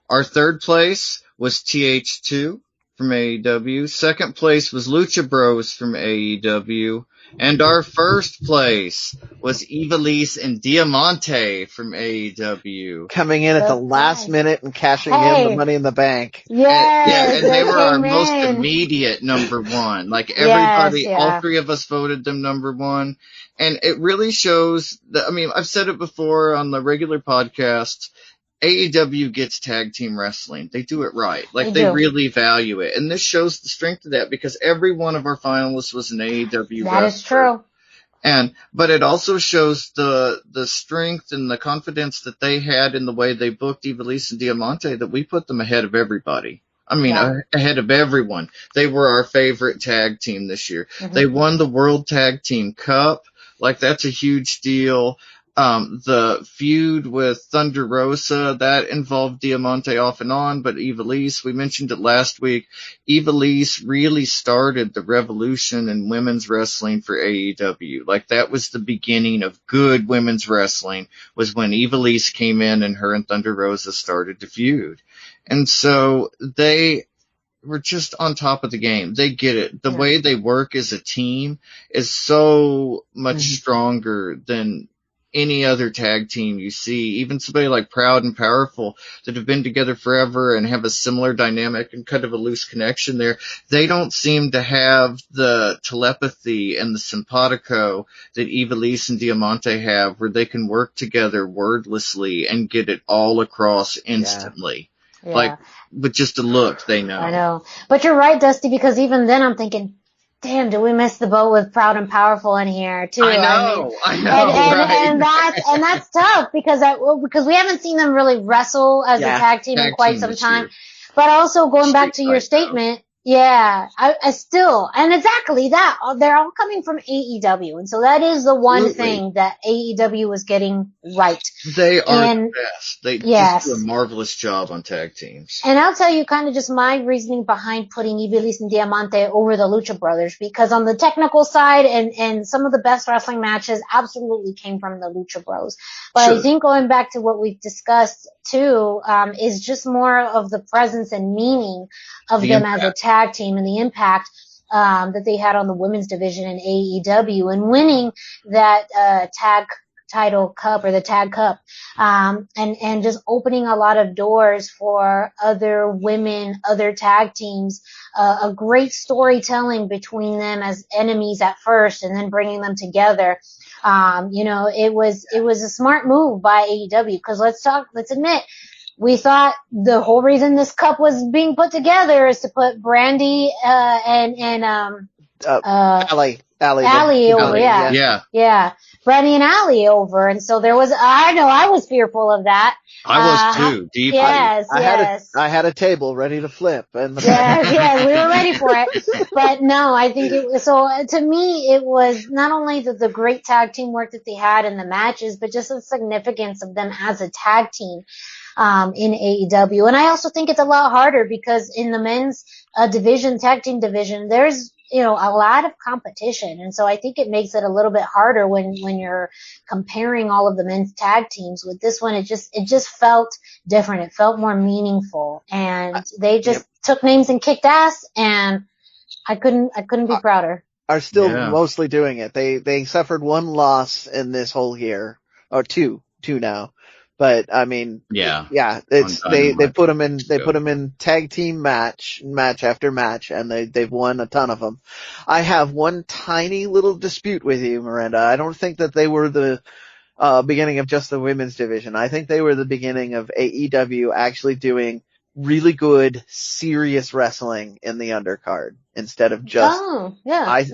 our third place was TH2 from AEW. Second place was Lucha Bros from AEW. And our first place was Ivelisse and Diamante from AEW. Coming in at the last minute and cashing in the Money in the Bank. Yes, and they were our most immediate number one. Like everybody, all three of us voted them number one. And it really shows that, I mean, I've said it before on the regular podcast, AEW gets tag team wrestling. They do it right. Like they really value it. And this shows the strength of that because every one of our finalists was an AEW wrestler. That is true. But it also shows the strength and the confidence that they had in the way they booked Ivelisse and Diamante that we put them ahead of everybody. I mean, ahead of everyone. They were our favorite tag team this year. Mm-hmm. They won the World Tag Team Cup. Like that's a huge deal. The feud with Thunder Rosa, that involved Diamante off and on, but Ivelisse, we mentioned it last week, Ivelisse really started the revolution in women's wrestling for AEW. Like that was the beginning of good women's wrestling, was when Ivelisse came in and her and Thunder Rosa started to feud. And so they were just on top of the game. They get it. The way they work as a team is so much stronger than any other tag team you see. Even somebody like Proud and Powerful that have been together forever and have a similar dynamic and kind of a loose connection there. They don't seem to have the telepathy and the simpatico that Ivelisse and Diamante have, where they can work together wordlessly and get it all across instantly. Yeah. Like with just a look, they know. I know. But you're right, Dusty, because even then I'm thinking, damn, did we miss the boat with Proud and Powerful in here too? I know. And that's tough because we haven't seen them really wrestle as a tag team in quite some time. Year. But also going back to your statement, I still, and exactly that, they're all coming from AEW. And so that is the one thing that AEW was getting right. They are the best. They just do a marvelous job on tag teams. And I'll tell you kind of just my reasoning behind putting Ivelisse and Diamante over the Lucha Brothers, because on the technical side and some of the best wrestling matches absolutely came from the Lucha Bros. But I think going back to what we've discussed too, is just more of the presence and meaning of them as a tag team and the impact that they had on the women's division in AEW and winning that tag title cup or the tag cup and just opening a lot of doors for other women, other tag teams, a great storytelling between them as enemies at first and then bringing them together. It was a smart move by AEW because let's admit, we thought the whole reason this cup was being put together is to put Brandy and Allie over, yeah. Brandy and Allie over, and so there was. I was fearful of that. I was too, deeply. Yes, I had a table ready to flip, and we were ready for it. But no, I think it was so. To me, it was not only the great tag team work that they had in the matches, but just the significance of them as a tag team. In AEW. And I also think it's a lot harder because in the men's division, tag team division, there's, a lot of competition. And so I think it makes it a little bit harder when you're comparing all of the men's tag teams. With this one, it just felt different. It felt more meaningful. And they just took names and kicked ass, and I couldn't be prouder. Are still mostly doing it. They suffered one loss in this whole year, or two now. But I mean, it's they put them in tag team match after match, and they've won a ton of them. I have one tiny little dispute with you, Miranda. I don't think that they were the beginning of just the women's division. I think they were the beginning of AEW actually doing really good, serious wrestling in the undercard instead of just. I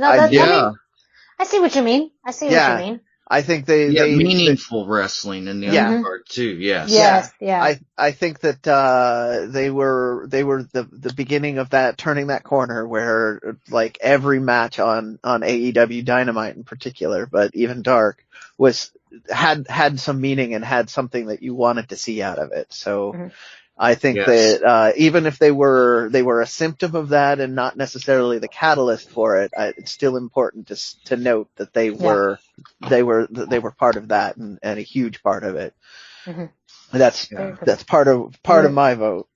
see what you mean. I think meaningful wrestling in the other part too. Yes. Yeah. I think that they were the beginning of that, turning that corner where like every match on AEW Dynamite in particular, but even Dark had some meaning and had something that you wanted to see out of it. So I think that even if they were a symptom of that and not necessarily the catalyst for it, it's still important to note that they were part of that and a huge part of it. That's part of my vote.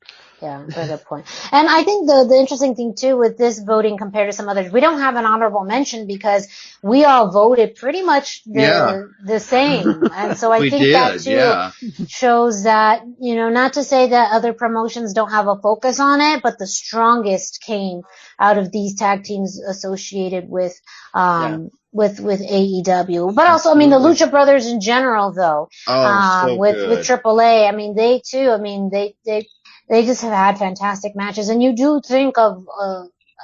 Yeah, very good point. And I think the interesting thing too with this voting compared to some others, we don't have an honorable mention because we all voted pretty much the same. And so I think that too shows that, not to say that other promotions don't have a focus on it, but the strongest came out of these tag teams associated with AEW. But also, the Lucha Brothers in general though, with AAA, they too, they just have had fantastic matches, and you do think of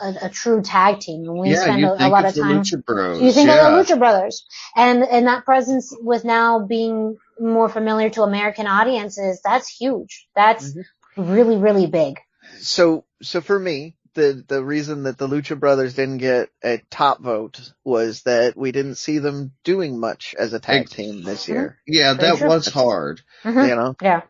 a true tag team. And we spend a lot of time. Lucha Bros. You think of the Lucha Brothers, and that presence with now being more familiar to American audiences, that's huge. That's really, really big. So for me, the reason that the Lucha Brothers didn't get a top vote was that we didn't see them doing much as a tag team this year. Yeah, that was hard. Yeah.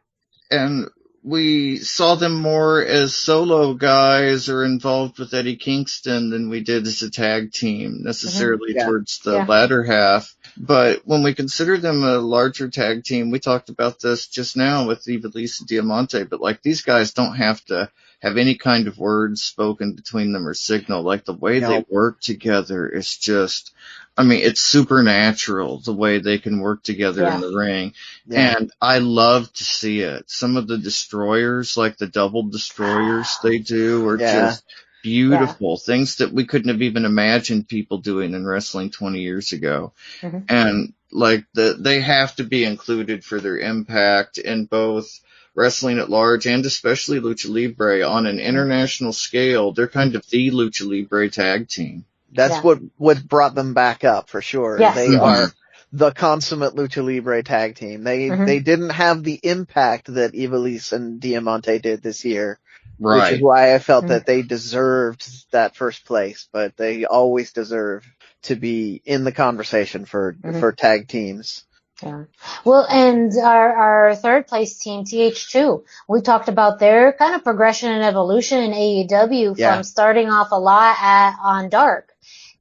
And we saw them more as solo guys or involved with Eddie Kingston than we did as a tag team necessarily towards the latter half. But when we consider them a larger tag team, we talked about this just now with Ivelisse and Diamante, but like these guys don't have to have any kind of words spoken between them or signal. Like the way they work together is just, it's supernatural the way they can work together in the ring. Yeah. And I love to see it. Some of the destroyers, like the double destroyers they do, are just beautiful. Things that we couldn't have even imagined people doing in wrestling 20 years ago. And like they have to be included for their impact in both wrestling at large and especially Lucha Libre on an international scale. They're kind of the Lucha Libre tag team. That's what brought them back up for sure. Yes. They are the consummate Lucha Libre tag team. They didn't have the impact that Ivelisse and Diamante did this year. Right. Which is why I felt that they deserved that first place, but they always deserve to be in the conversation for tag teams. Yeah. Well, and our third place team, TH2, we talked about their kind of progression and evolution in AEW from starting off a lot on Dark.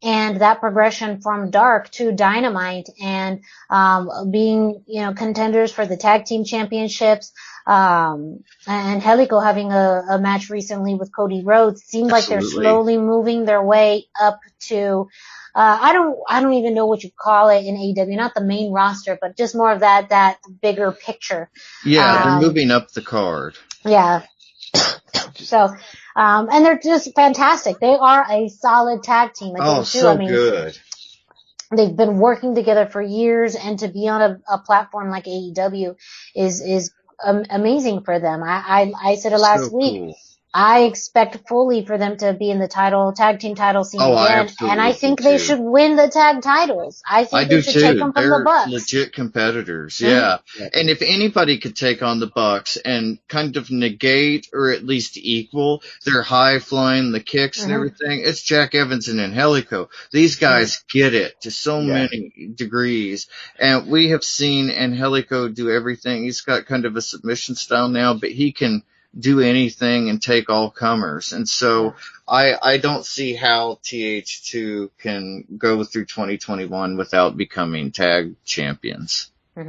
And that progression from Dark to Dynamite and being, contenders for the tag team championships, and Helico having a match recently with Cody Rhodes, seemed like they're slowly moving their way up to I don't even know what you call it in AEW, not the main roster, but just more of that bigger picture. Yeah, they're moving up the card. Yeah. So, and they're just fantastic. They are a solid tag team. Good. They've been working together for years, and to be on a platform like AEW is amazing for them. I said it last week. Cool. I expect fully for them to be in the tag team title scene again, and I think they should win the tag titles. I think they should take them from the Bucks. Legit competitors, yeah. And if anybody could take on the Bucks and kind of negate or at least equal their high flying, the kicks and everything, it's Jack Evans and Angelico. These guys get it to so many degrees, and we have seen Angelico do everything. He's got kind of a submission style now, but he can do anything and take all comers. And so I don't see how TH2 can go through 2021 without becoming tag champions.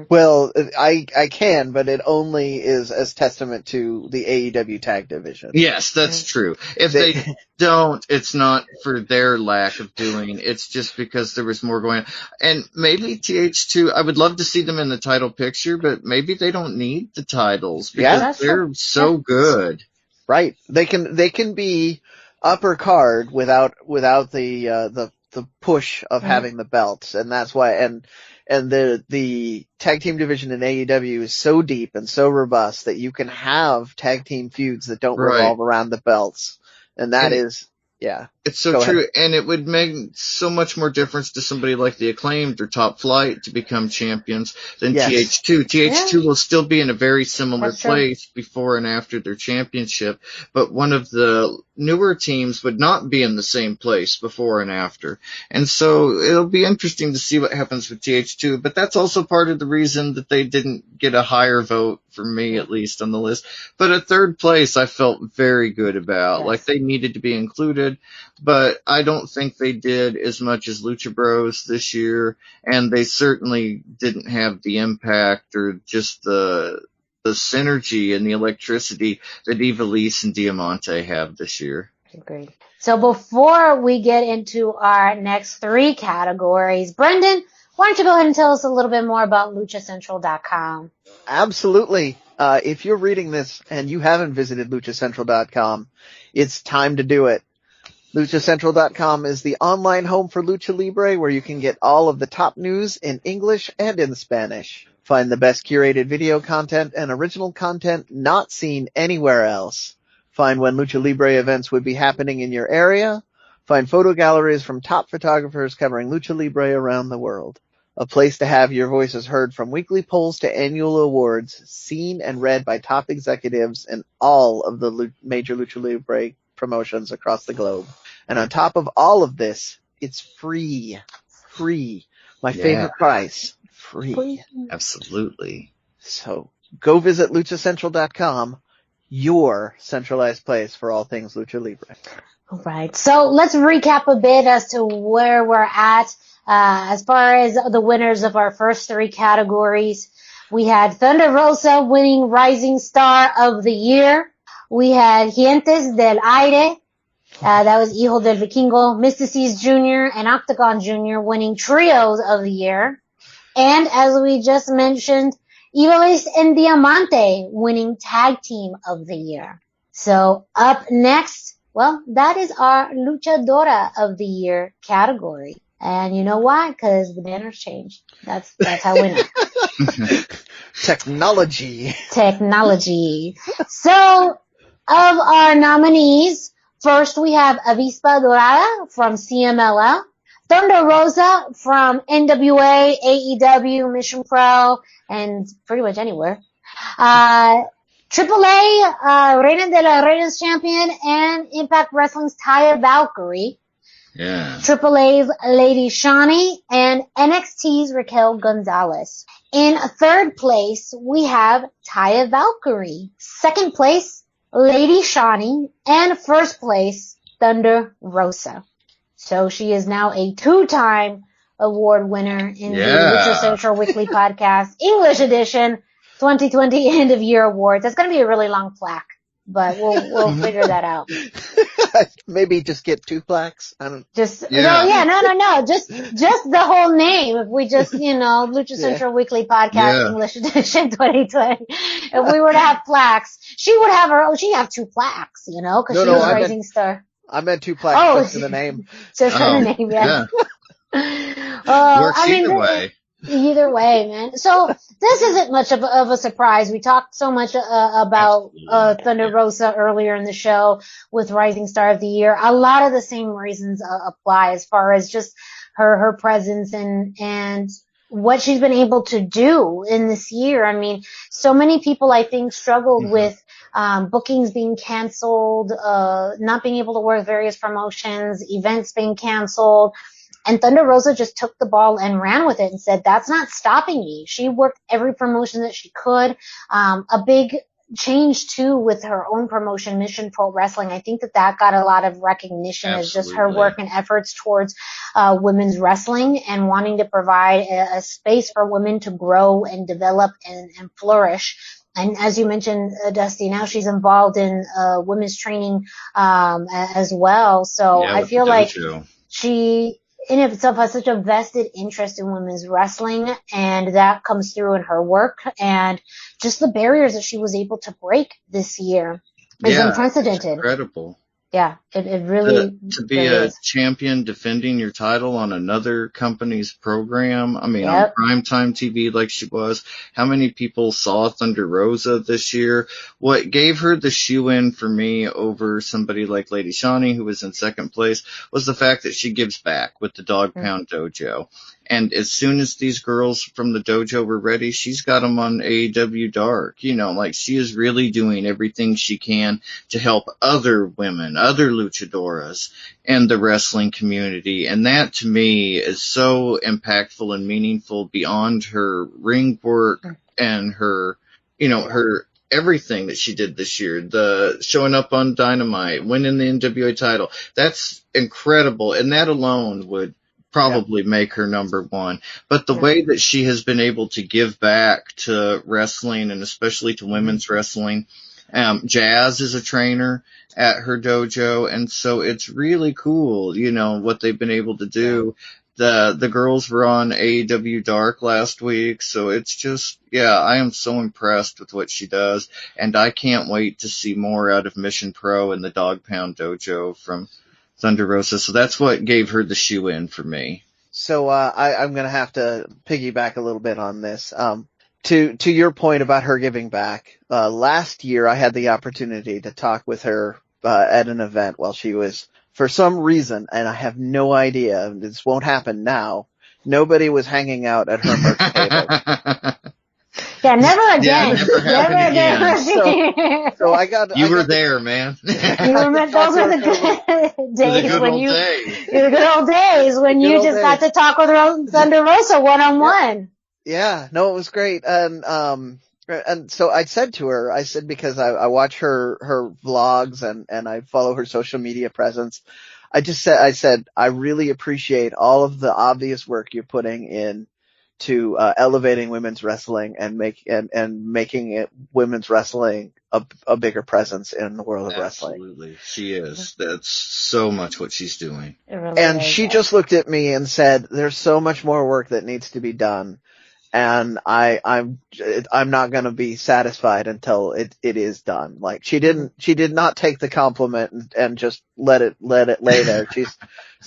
Well, I can, but it only is as testament to the AEW tag division. Yes, that's true. If they don't, it's not for their lack of doing. It's just because there was more going on. And maybe TH2, I would love to see them in the title picture, but maybe they don't need the titles because they're so good. Right. They can be upper card without the push of having the belts, and that's why and the tag team division in AEW is so deep and so robust that you can have tag team feuds that don't revolve around the belts. And that is Yeah. It's so true, and it would make so much more difference to somebody like the Acclaimed or Top Flight to become champions than TH2. TH2 will still be in a very similar place before and after their championship, but one of the newer teams would not be in the same place before and after. And so it'll be interesting to see what happens with TH2, but that's also part of the reason that they didn't get a higher vote, for me at least, on the list. But a third place I felt very good about. Like, they needed to be included, but I don't think they did as much as Lucha Bros this year, and they certainly didn't have the impact or just the synergy and the electricity that Ivelisse and Diamante have this year. Agreed. So before we get into our next 3 categories, Brendan, why don't you go ahead and tell us a little bit more about luchacentral.com? Absolutely. If you're reading this and you haven't visited luchacentral.com, it's time to do it. luchacentral.com is the online home for Lucha Libre, where you can get all of the top news in English and in Spanish. Find the best curated video content and original content not seen anywhere else. Find when Lucha Libre events would be happening in your area. Find photo galleries from top photographers covering Lucha Libre around the world. A place to have your voices heard, from weekly polls to annual awards, seen and read by top executives in all of the major Lucha Libre promotions across the globe. And on top of all of this, it's free. Free. My favorite price. Free. Absolutely. So go visit luchacentral.com, your centralized place for all things Lucha Libre. All right. So let's recap a bit as to where we're at. As far as the winners of our first 3 categories, we had Thunder Rosa winning Rising Star of the Year. We had Gientes del Aire, that was Hijo del Vikingo, Mystices Jr., and Octagon Jr. winning Trios of the Year. And as we just mentioned, Ivelisse and Diamante winning Tag Team of the Year. So up next, well, that is our Luchadora of the Year category. And you know why? Because the banner's changed. That's how we know. Technology. So, of our nominees, first we have Avispa Dorada from CMLL, Thunder Rosa from NWA, AEW, Mission Pro, and pretty much anywhere. AAA, Reina de la Reinas champion, and Impact Wrestling's Taya Valkyrie. Yeah. AAA's Lady Shani, and NXT's Raquel Gonzalez. In third place, we have Taya Valkyrie. Second place, Lady Shani, and first place, Thunder Rosa. So she is now a 2-time award winner in the Lucha Central Weekly Podcast English Edition 2020 End of Year Awards. That's going to be a really long plaque, but we'll figure that out. Maybe just get 2 plaques. No. Just the whole name. If we just, Lucha Central Weekly Podcast English Edition 2020. If we were to have plaques, she'd have 2 plaques, because she was Rising Star. I meant 2 plaques just for the name. Just for the name, yeah. Works either way. Either way, man. So this isn't much of a surprise. We talked so much about Thunder Rosa earlier in the show with Rising Star of the Year. A lot of the same reasons apply as far as just her presence and what she's been able to do in this year. I mean, so many people I think struggled with bookings being canceled, not being able to work various promotions, events being canceled. And Thunder Rosa just took the ball and ran with it and said, that's not stopping me. She worked every promotion that she could. A big change too with her own promotion, Mission Pro Wrestling. I think that got a lot of recognition as just her work and efforts towards women's wrestling and wanting to provide a space for women to grow and develop and flourish. And as you mentioned, Dusty, now she's involved in women's training as well. So I feel like she in of itself has such a vested interest in women's wrestling, and that comes through in her work, and just the barriers that she was able to break this year is unprecedented. Incredible. Yeah, it really to be really a is. champion defending your title on another company's program. I mean, Yep. on primetime TV like she was. How many people saw Thunder Rosa this year? What gave her the shoe-in for me over somebody like Lady Shani, who was in second place, was the fact that she gives back with the Dog Pound Dojo. And as soon as these girls from the dojo were ready, she's got them on AEW Dark. You know, like she is really doing everything she can to help other women, other luchadoras in the wrestling community. And that to me is so impactful and meaningful beyond her ring work and her, you know, her everything that she did this year, the showing up on Dynamite, winning the NWA title. That's incredible. And that alone would probably make her number one. But the way that she has been able to give back to wrestling and especially to women's wrestling, Jazz is a trainer at her dojo, and so it's really cool, you know, what they've been able to do. The girls were on AEW Dark last week, so it's just, I am so impressed with what she does, and I can't wait to see more out of Mission Pro and the Dog Pound Dojo from Thunder Rosa. So that's what gave her the shoe in for me. So I'm going to have to piggyback a little bit on this. To your point about her giving back, last year I had the opportunity to talk with her at an event while she was, for some reason, and I have no idea, this won't happen now, nobody was hanging out at her merch table. Yeah, never again. Yeah, never again. So I got. You were there, man. Those were the good days when you. Days. The good old days when you just got to talk with Thunder Rosa one-on-one. Yeah, no, it was great. And so I said to her, I said, because I watch her vlogs and I follow her social media presence. I said, I really appreciate all of the obvious work you're putting in to elevating women's wrestling and making it women's wrestling a bigger presence in the world of wrestling. Absolutely, she is. That's so much what she's doing. Really and she just looked at me and said, "There's so much more work that needs to be done, and I'm not going to be satisfied until it is done." Like she did not take the compliment and just let it lay there. She's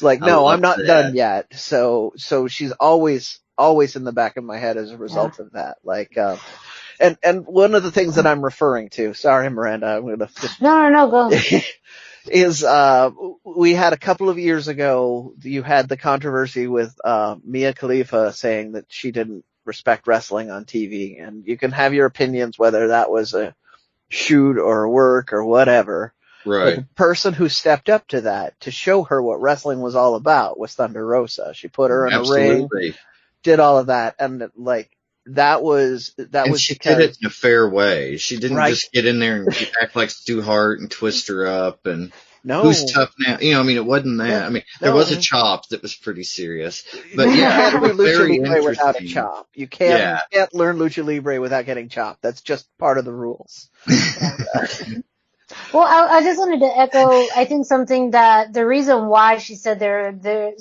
like, "No, I'm not done yet." So she's always in the back of my head as a result of that. Like, and one of the things that I'm referring to, sorry, Miranda, I'm going to. No, go. is, we had a couple of years ago, you had the controversy with, Mia Khalifa saying that she didn't respect wrestling on TV, and you can have your opinions whether that was a shoot or a work or whatever. Right. But the person who stepped up to that to show her what wrestling was all about was Thunder Rosa. She put her in a ring, did all of that, and like that was she did it in a fair way. She didn't just get in there and act like Stu Hart and twist her up and who's tough now. You know, I mean, it wasn't that. I mean, there was a chop that was pretty serious, but you can't do Lucha very Libre without a chop. You can't learn Lucha Libre without getting chopped. That's just part of the rules. Well, I just wanted to echo, I think something that the reason why she said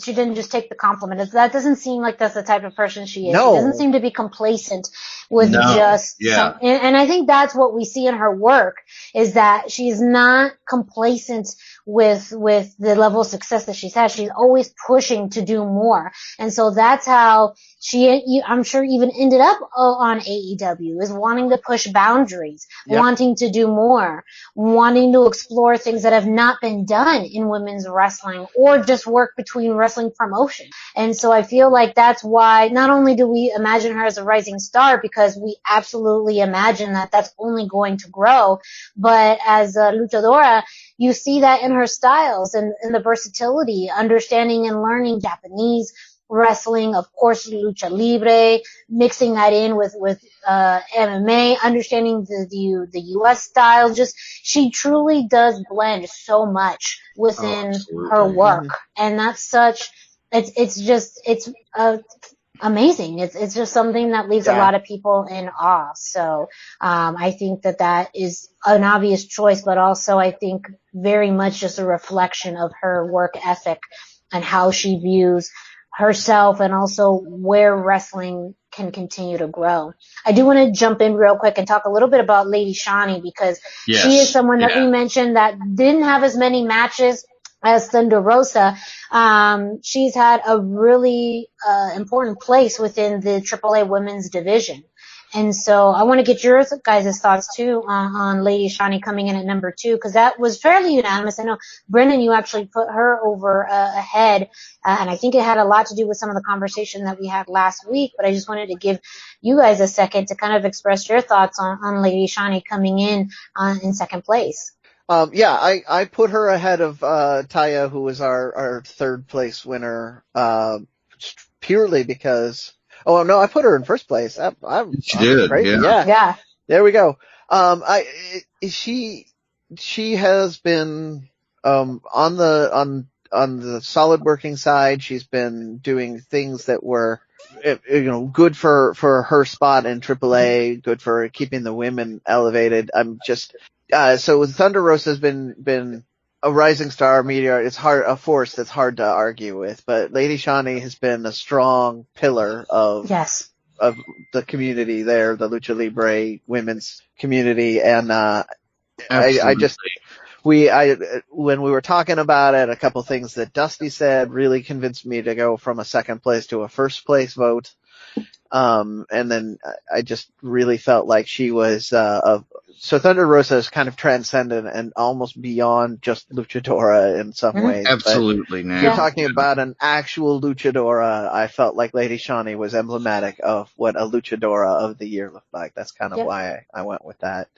she didn't just take the compliment is that doesn't seem like that's the type of person she is. No. She doesn't seem to be complacent with some, and I think that's what we see in her work is that she's not complacent with the level of success that she's had. She's always pushing to do more. And so that's how I'm sure even ended up on AEW, is wanting to push boundaries, wanting to do more, wanting to explore things that have not been done in women's wrestling or just work between wrestling promotion. And so I feel like that's why not only do we imagine her as a rising star, because we absolutely imagine that that's only going to grow, but as a luchadora, you see that in her styles and in the versatility, understanding and learning Japanese wrestling, of course, Lucha Libre, mixing that in with MMA, understanding the US style. Just, she truly does blend so much within her work. And that's it's amazing. It's just something that leaves a lot of people in awe. So, I think that is an obvious choice, but also I think very much just a reflection of her work ethic and how she views herself and also where wrestling can continue to grow. I do want to jump in real quick and talk a little bit about Lady Shani, because she is someone that we mentioned that didn't have as many matches as Thunder Rosa. She's had a really important place within the AAA women's division. And so I want to get your guys' thoughts too on Lady Shani coming in at number 2, because that was fairly unanimous. I know, Brendan, you actually put her over ahead, and I think it had a lot to do with some of the conversation that we had last week, but I just wanted to give you guys a second to kind of express your thoughts on Lady Shani coming in second place. I put her ahead of Taya, who was our third place winner, purely because oh no, I put her in first place. She did, crazy. Yeah. There we go. She has been on the solid working side. She's been doing things that were good for her spot in AAA, good for keeping the women elevated. I'm just so Thunder Rosa has been a rising star, meteor. It's a force that's hard to argue with, but Lady Shani has been a strong pillar of the community there, the Lucha Libre women's community. And, when we were talking about it, a couple things that Dusty said really convinced me to go from a second place to a first place vote. And then I just really felt like she was, so Thunder Rosa is kind of transcendent and almost beyond just luchadora in some ways. Absolutely. If you're talking about an actual luchadora, I felt like Lady Shani was emblematic of what a luchadora of the year looked like. That's kind of why I went with that.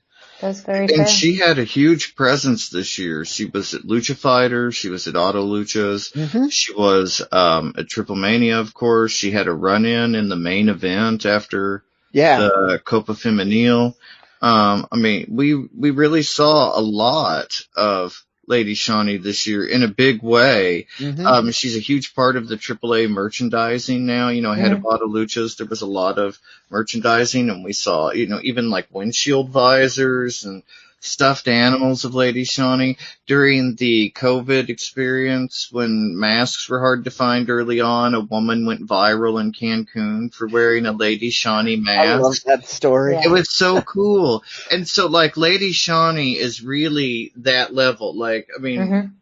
That's very fair. And she had a huge presence this year. She was at Lucha Fighters. She was at Auto Luchas. Mm-hmm. She was at Triple Mania, of course. She had a run-in the main event after the Copa Femenil. We really saw a lot of Lady Shani this year in a big way. Mm-hmm. She's a huge part of the AAA merchandising now. Ahead of Auto Luchas, there was a lot of merchandising, and we saw, even like windshield visors and stuffed animals of Lady Shani. During the COVID experience, when masks were hard to find early on, a woman went viral in Cancun for wearing a Lady Shani mask. I love that story. Yeah. It was so cool. And so, Lady Shani is really that level.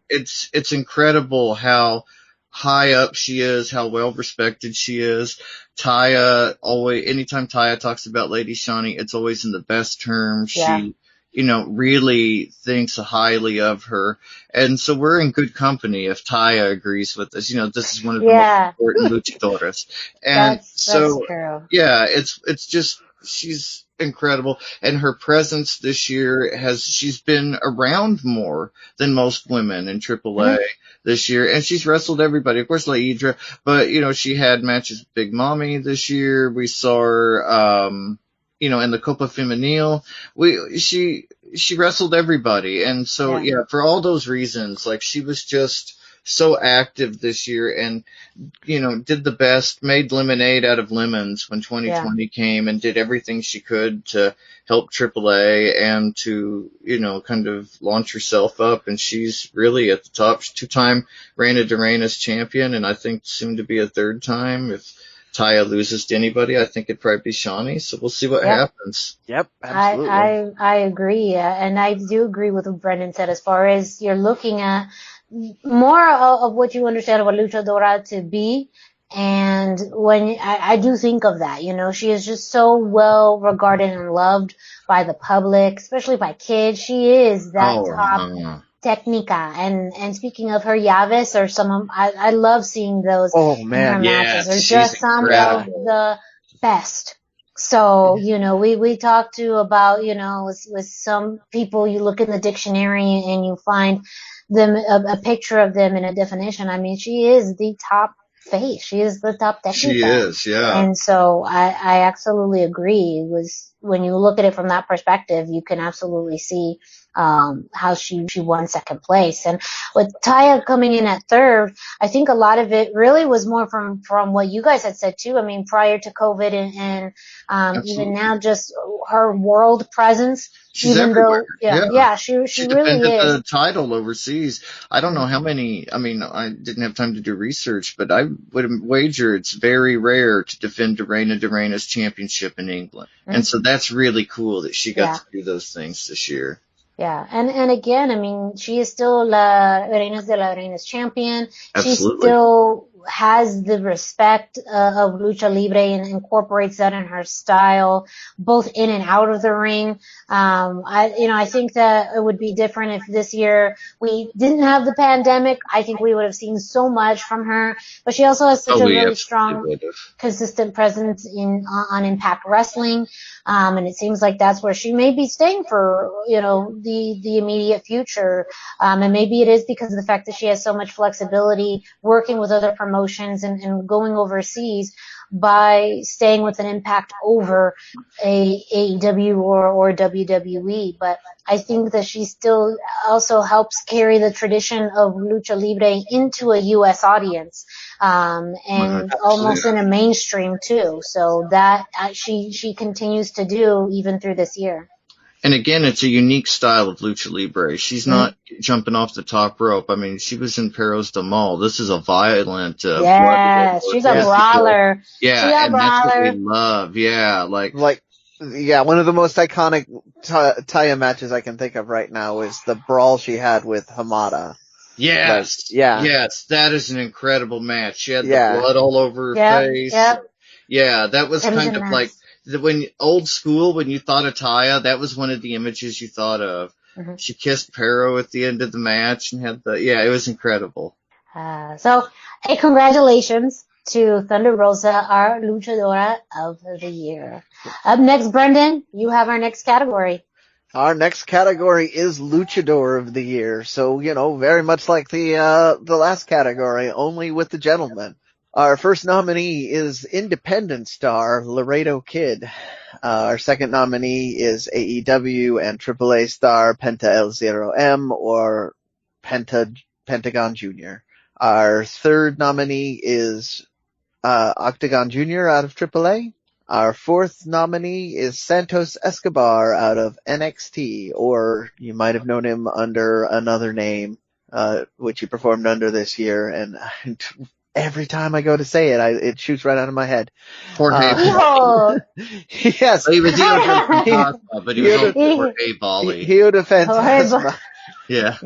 It's incredible how high up she is, how well respected she is. Anytime Taya talks about Lady Shani, it's always in the best terms. Yeah. She really thinks highly of her. And so we're in good company if Taya agrees with us. This is one of the most important luchadoras. And that's true. Yeah, it's just, she's incredible. And her presence this year she's been around more than most women in AAA this year. And she's wrestled everybody. Of course, Laidra, but, she had matches with Big Mommy this year. We saw her, in the Copa Femenil, she wrestled everybody. And so, for all those reasons, she was just so active this year and, did the best, made lemonade out of lemons when 2020 came and did everything she could to help AAA and to, kind of launch herself up. And she's really at the top. She's 2-time Reina de Reinas champion, and I think soon to be a 3rd time. If Taya loses to anybody, I think it'd probably be Shani. So we'll see what happens. Yep, absolutely. I agree. And I do agree with what Brendan said as far as you're looking at more of what you understand about luchadora to be. And when I do think of that, she is just so well regarded and loved by the public, especially by kids. She is that top Technica. And speaking of her llaves or I love seeing those in her matches. They're just some of the best. So, we talked about, with some people, you look in the dictionary and you find them, a picture of them in a definition. I mean, she is the top face. She is the top Technica. She is, yeah. And so I absolutely agree. When you look at it from that perspective, you can absolutely see how she won second place. And with Taya coming in at third, I think a lot of it really was more from what you guys had said too. I mean, prior to COVID and even now, just her world presence. She's even everywhere. though, she really defended is. the title overseas. I don't know how many. I mean, I didn't have time to do research, but I would wager it's very rare to defend Reina's championship in England, and so that's really cool that she got to do those things this year. Yeah, and again, I mean, she is still La Reinas de la Reinas champion. Absolutely. She still has the respect of Lucha Libre and incorporates that in her style, both in and out of the ring. I think that it would be different if this year we didn't have the pandemic. I think we would have seen so much from her, but she also has such a really strong, consistent presence on Impact Wrestling. And it seems like that's where she may be staying for, the immediate future. And maybe it is because of the fact that she has so much flexibility working with other promotions and going overseas by staying with an Impact over a AEW or WWE. But I think that she still also helps carry the tradition of Lucha Libre into a U.S. audience, and almost in a mainstream too. So that she continues to do even through this year. And again, it's a unique style of Lucha Libre. She's not jumping off the top rope. I mean, she was in Perros del Mal. This is a violent, she's a brawler. Yeah, and that's what we love. Yeah, one of the most iconic Taya matches I can think of right now is the brawl she had with Hamada. Yes. Yes, that is an incredible match. She had the blood all over her face. Yep. Yeah, that was kind of like, when old school, when you thought of Taya, that was one of the images you thought of. Mm-hmm. She kissed Pero at the end of the match and had it was incredible. So, hey, congratulations to Thunder Rosa, our luchadora of the year. Up next, Brendan, you have our next category. Our next category is Luchador of the Year. So, very much like the last category, only with the gentlemen. Our first nominee is independent star Laredo Kid. Our second nominee is AEW and AAA star Penta El Zero M or Pentagon Jr. Our third nominee is Octagon Jr. out of AAA. Our fourth nominee is Santos Escobar out of NXT, or you might have known him under another name, which he performed under this year, and every time I go to say it, it shoots right out of my head. Jorge. Yes. He was but he was also Jorge Bali. He would have Fantasma. Yeah.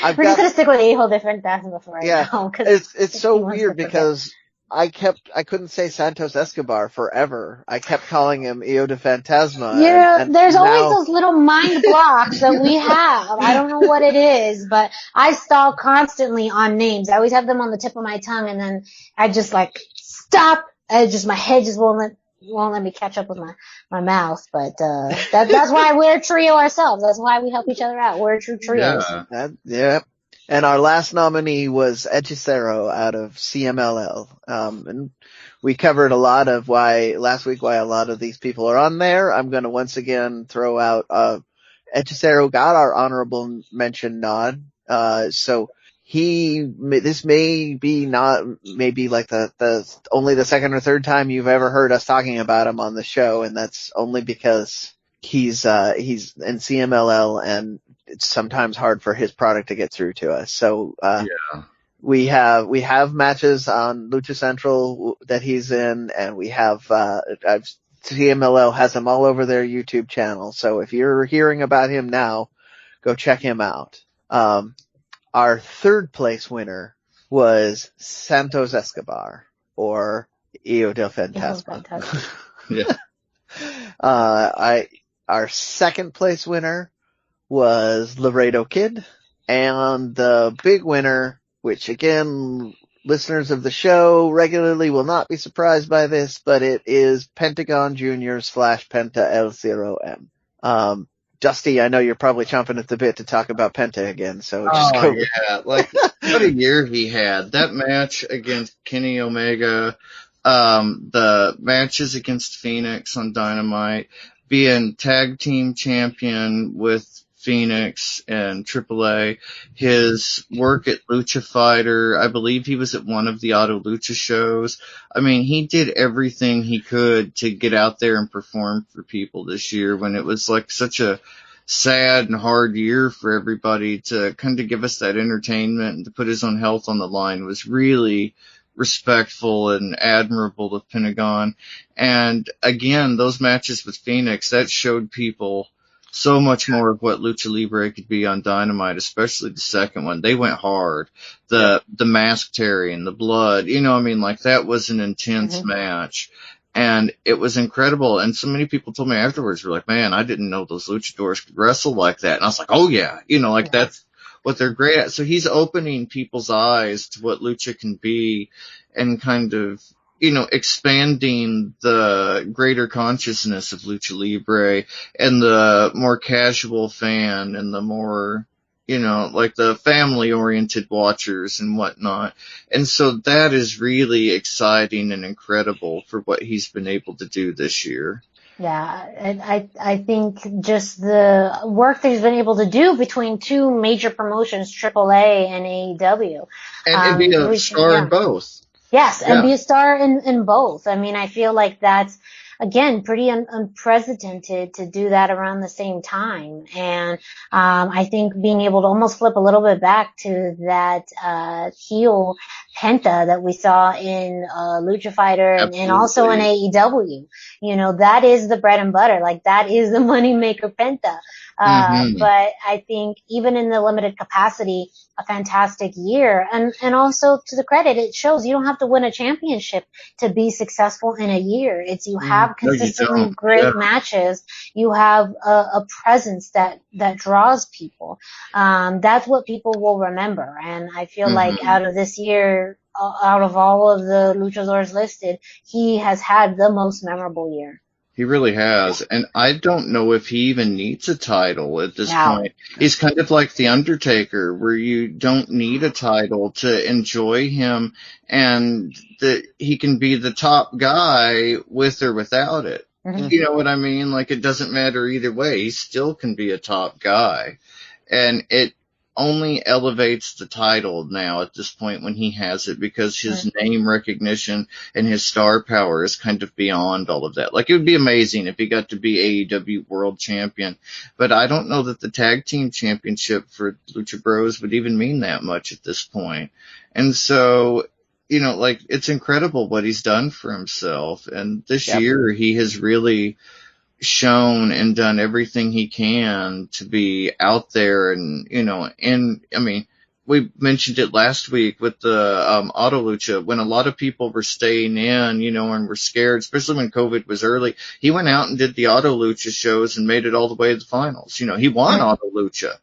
We're just gonna stick with Hijo de Fantasma for right now. It's so weird because I couldn't say Santos Escobar forever. I kept calling him Hijo de Fantasma. There's always those little mind blocks that we have. I don't know what it is, but I stall constantly on names. I always have them on the tip of my tongue, and then I just stop. My head just won't let me catch up with my mouth. But that's why we're a trio ourselves. That's why we help each other out. We're true trios. Yeah. And our last nominee was Hechicero out of CMLL. And we covered a lot of why a lot of these people are on there. I'm going to once again throw out, Hechicero got our honorable mention nod. So this may be maybe like the only the second or third time you've ever heard us talking about him on the show. And that's only because he's in CMLL and it's sometimes hard for his product to get through to us. So, we have matches on Lucha Central that he's in, and we have, CMLL has him all over their YouTube channel. So if you're hearing about him now, go check him out. Our third place winner was Santos Escobar or Hijo del Fantasma. Our second place winner was Laredo Kid, and the big winner, which again, listeners of the show regularly will not be surprised by this, but it is Pentagon Jr. / Penta El Zero M. Dusty, I know you're probably chomping at the bit to talk about Penta again, so just go. Yeah, what a year he had. That match against Kenny Omega, the matches against Phoenix on Dynamite, being tag team champion with Phoenix and AAA, his work at Lucha Fighter, I believe he was at one of the Auto Lucha shows. I mean, he did everything he could to get out there and perform for people this year when it was like such a sad and hard year for everybody. To kind of give us that entertainment and to put his own health on the line was really respectful and admirable of Pentagon. And again, those matches with Phoenix, that showed people so much more of what Lucha Libre could be on Dynamite, especially the second one. They went hard. The mask tearing, the blood, you know, I mean, like that was an intense match. And it was incredible. And so many people told me afterwards, were like, man, I didn't know those luchadors could wrestle like that. And I was like, oh yeah, you know, like that's what they're great at. So he's opening people's eyes to what lucha can be and kind of, you know, expanding the greater consciousness of Lucha Libre and the more casual fan and the more, you know, like the family-oriented watchers and whatnot. And so that is really exciting and incredible for what he's been able to do this year. Yeah, I think just the work that he's been able to do between two major promotions, AAA and AEW. And be a star in both. Yes, and be a star in both. I mean, I feel like that's, again, pretty unprecedented to do that around the same time. And I think being able to almost flip a little bit back to that heel Penta that we saw in Lucha Fighter and also in AEW. You know, that is the bread and butter. Like, that is the moneymaker Penta. But I think even in the limited capacity, a fantastic year. And also, to the credit, it shows you don't have to win a championship to be successful in a year. It's you have consistently great matches. You have a presence that draws people. That's what people will remember. And I feel like out of this year, out of all of the luchadors listed, he has had the most memorable year. He really has. And I don't know if he even needs a title at this point. He's kind of like The Undertaker, where you don't need a title to enjoy him, and that he can be the top guy with or without it. You know what I mean? Like, it doesn't matter either way. He still can be a top guy. And it only elevates the title now at this point when he has it, because his name recognition and his star power is kind of beyond all of that. Like, it would be amazing if he got to be AEW World Champion, but I don't know that the tag team championship for Lucha Bros would even mean that much at this point. And so, you know, like, it's incredible what he's done for himself. And this year he has really shown and done everything he can to be out there. And, you know, and I mean, we mentioned it last week with the Auto Lucha, when a lot of people were staying in, you know, and were scared, especially when COVID was early. He went out and did the Auto Lucha shows and made it all the way to the finals. You know, he won Auto Lucha.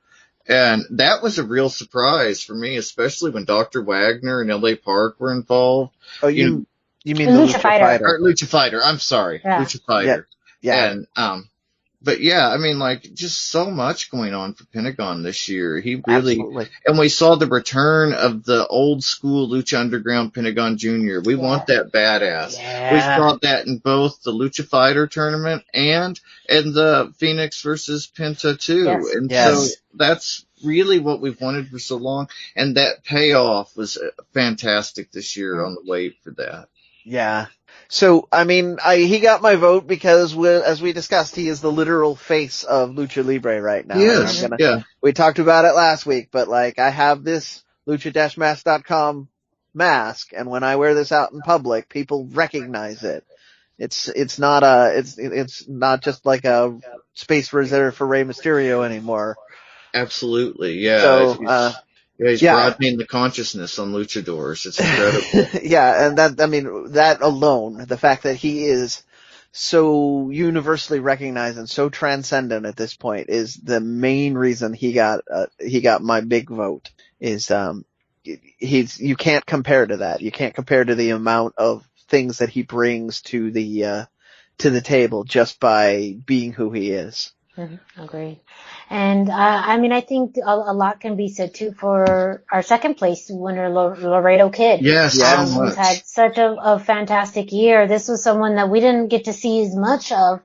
And that was a real surprise for me, especially when Dr. Wagner and L.A. Park were involved. Oh, you mean the Lucha Fighter? Or Lucha Fighter, I'm sorry. Lucha Fighter. Yeah. And, but yeah, I mean, like, just so much going on for Pentagon this year. He really, and we saw the return of the old school Lucha Underground Pentagon Jr. We want that badass. We saw that in both the Lucha Fighter tournament and in the Phoenix versus Penta too. And so that's really what we've wanted for so long. And that payoff was fantastic this year on the wait for that. Yeah. So, I mean, he got my vote because, as we discussed, he is the literal face of Lucha Libre right now. Yes, we talked about it last week, but like, I have this lucha-mask.com mask, and when I wear this out in public, people recognize it. It's not just like a space reserved for Rey Mysterio anymore. Absolutely, yeah. So, he's broadening the consciousness on luchadors. It's incredible. And that alone, the fact that he is so universally recognized and so transcendent at this point is the main reason he got my big vote. Is you can't compare to that. You can't compare to the amount of things that he brings to the table just by being who he is. Agree. And, I think a lot can be said too for our second place winner, Laredo Kid. Yes, so much. Who's had such a fantastic year. This was someone that we didn't get to see as much of,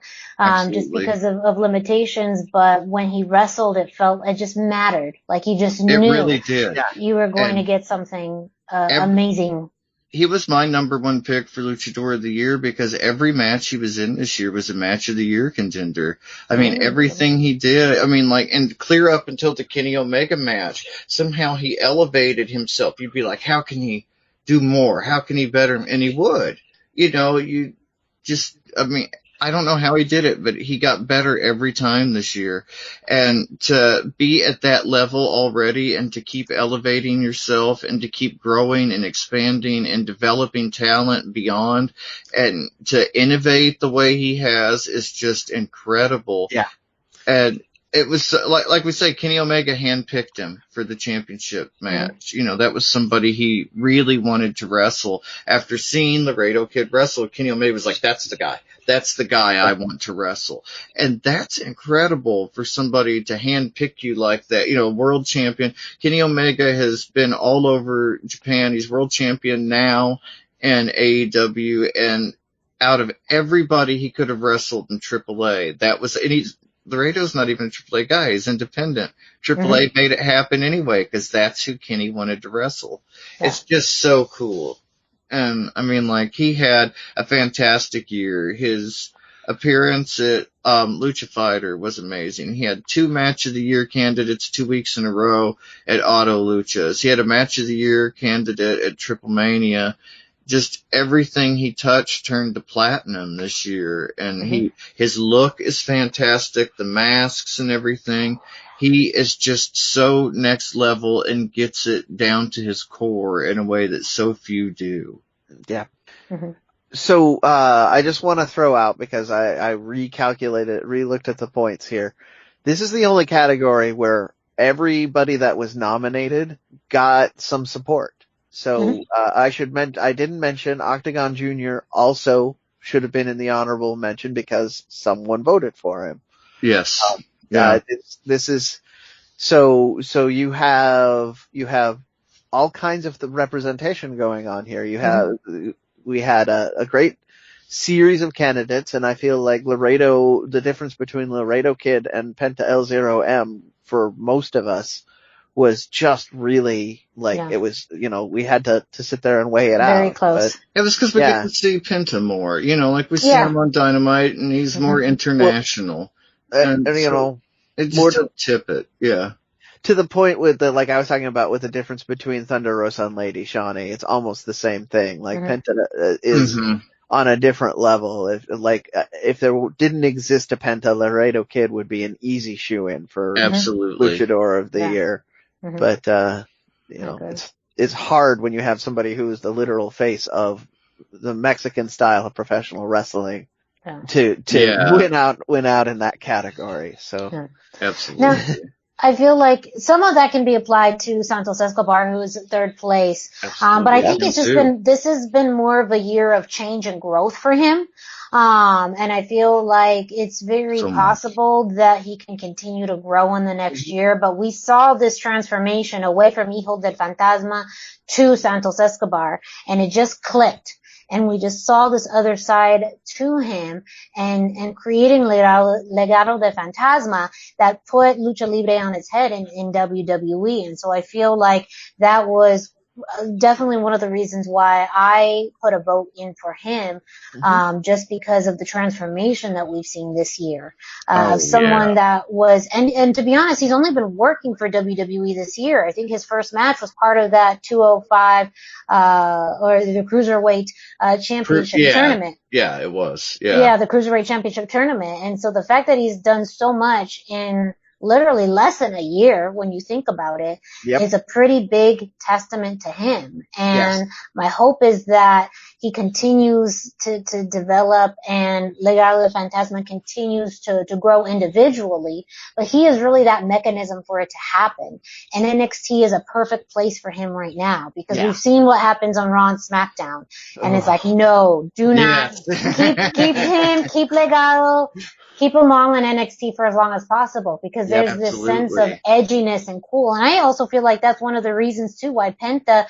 just because of limitations, but when he wrestled, it just mattered. Like you just knew. It really did. You were going to get something, amazing. He was my number one pick for Luchador of the Year because every match he was in this year was a match of the year contender. I mean, everything he did, and clear up until the Kenny Omega match, somehow he elevated himself. You'd be like, how can he do more? How can he better? And he would. I don't know how he did it, but he got better every time this year. And to be at that level already and to keep elevating yourself and to keep growing and expanding and developing talent beyond and to innovate the way he has is just incredible. Yeah. And it was like we say, Kenny Omega handpicked him for the championship match. That was somebody he really wanted to wrestle. After seeing Laredo Kid wrestle, Kenny Omega was like, that's the guy. That's the guy I want to wrestle. And that's incredible for somebody to handpick you like that. World champion. Kenny Omega has been all over Japan. He's world champion now in AEW. And out of everybody he could have wrestled in AAA, Laredo's not even a AAA guy. He's independent. AAA made it happen anyway because that's who Kenny wanted to wrestle. Yeah. It's just so cool. And, he had a fantastic year. His appearance at Lucha Fighter was amazing. He had 2 Match of the Year candidates 2 weeks in a row at Auto Luchas. He had a Match of the Year candidate at Triple Mania. Just everything he touched turned to platinum this year. And his look is fantastic. The masks and everything. He is just so next level and gets it down to his core in a way that so few do. Yeah. So, I just want to throw out because I re-looked at the points here. This is the only category where everybody that was nominated got some support. So, I didn't mention Octagon Jr. also should have been in the honorable mention because someone voted for him. Yes. This is, so you have all kinds of the representation going on here. We had a great series of candidates, and I feel like the difference between Laredo Kid and Penta L0M for most of us was just really it was, we had to sit there and weigh it out. Very close. It was because we get to see Penta more, we see him on Dynamite and he's more international. And it just didn't tip it. Yeah. To the point with I was talking about with the difference between Thunder Rosa and Lady Shani, it's almost the same thing. Penta is on a different level. If there didn't exist a Penta, Laredo Kid would be an easy shoe-in for Luchador of the Year. But, it's hard when you have somebody who is the literal face of the Mexican style of professional wrestling to win out in that category. So. Absolutely. Now, I feel like some of that can be applied to Santos Escobar, who is in 3rd place. But I think this has been more of a year of change and growth for him. And I feel like it's very possible that he can continue to grow in the next year, but we saw this transformation away from Hijo del Fantasma to Santos Escobar, and it just clicked. And we just saw this other side to him and creating Legado de Fantasma that put Lucha Libre on its head in WWE. And so I feel like that was definitely one of the reasons why I put a vote in for him, just because of the transformation that we've seen this year. Someone that was, and to be honest, he's only been working for WWE this year. I think his first match was part of that 205, or the Cruiserweight, championship tournament. Yeah, it was. Yeah, the Cruiserweight championship tournament. And so the fact that he's done so much in literally less than a year, when you think about it, is a pretty big testament to him. And my hope is that he continues to develop and Legado de Fantasma continues to grow individually, but he is really that mechanism for it to happen. And NXT is a perfect place for him right now because we've seen what happens on Raw and SmackDown. And it's like, no, do not keep him, keep Legado. keep them all in NXT for as long as possible because there's this sense of edginess and cool. And I also feel like that's one of the reasons too why Penta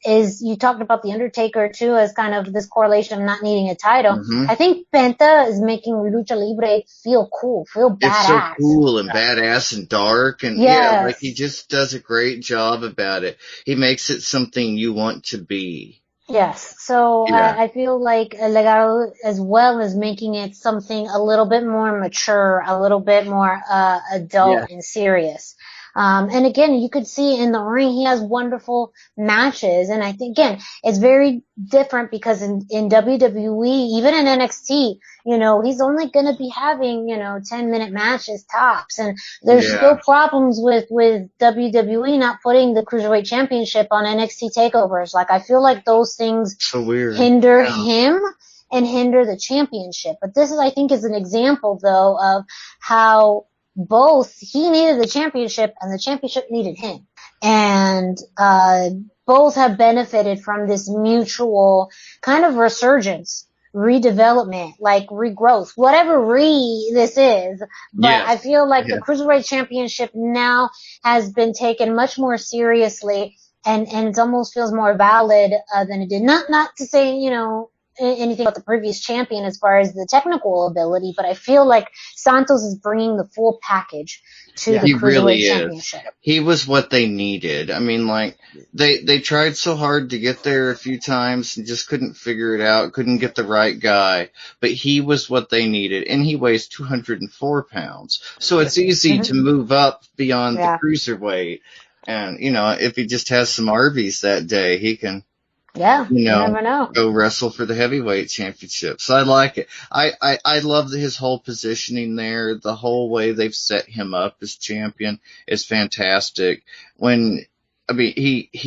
is, you talked about The Undertaker too as kind of this correlation of not needing a title. Mm-hmm. I think Penta is making Lucha Libre feel cool, feel badass. It's so cool and badass and dark and yeah, like he just does a great job about it. He makes it something you want to be. Yes. So I feel like Legado as well is making it something a little bit more mature, a little bit more adult and serious. And again, you could see in the ring, he has wonderful matches. And I think, again, it's very different because in WWE, even in NXT, he's only going to be having, 10-minute matches tops. And there's still problems with WWE not putting the Cruiserweight Championship on NXT takeovers. Like, I feel like those things hinder him and hinder the championship. But this is, I think, is an example, though, of how both he needed the championship and the championship needed him. And both have benefited from this mutual kind of resurgence, redevelopment, like regrowth, whatever this is. But I feel like the Cruiserweight Championship now has been taken much more seriously and it almost feels more valid than it did. Not to say, anything about the previous champion as far as the technical ability, but I feel like Santos is bringing the full package to the Cruiserweight Championship. He was what they needed. I mean, like, they tried so hard to get there a few times and just couldn't figure it out, couldn't get the right guy, but he was what they needed, and he weighs 204 pounds. So it's easy to move up beyond the Cruiserweight, and, if he just has some Arby's that day, he can you never know. Go wrestle for the heavyweight championship. So I like it. I love his whole positioning there. The whole way they've set him up as champion is fantastic. He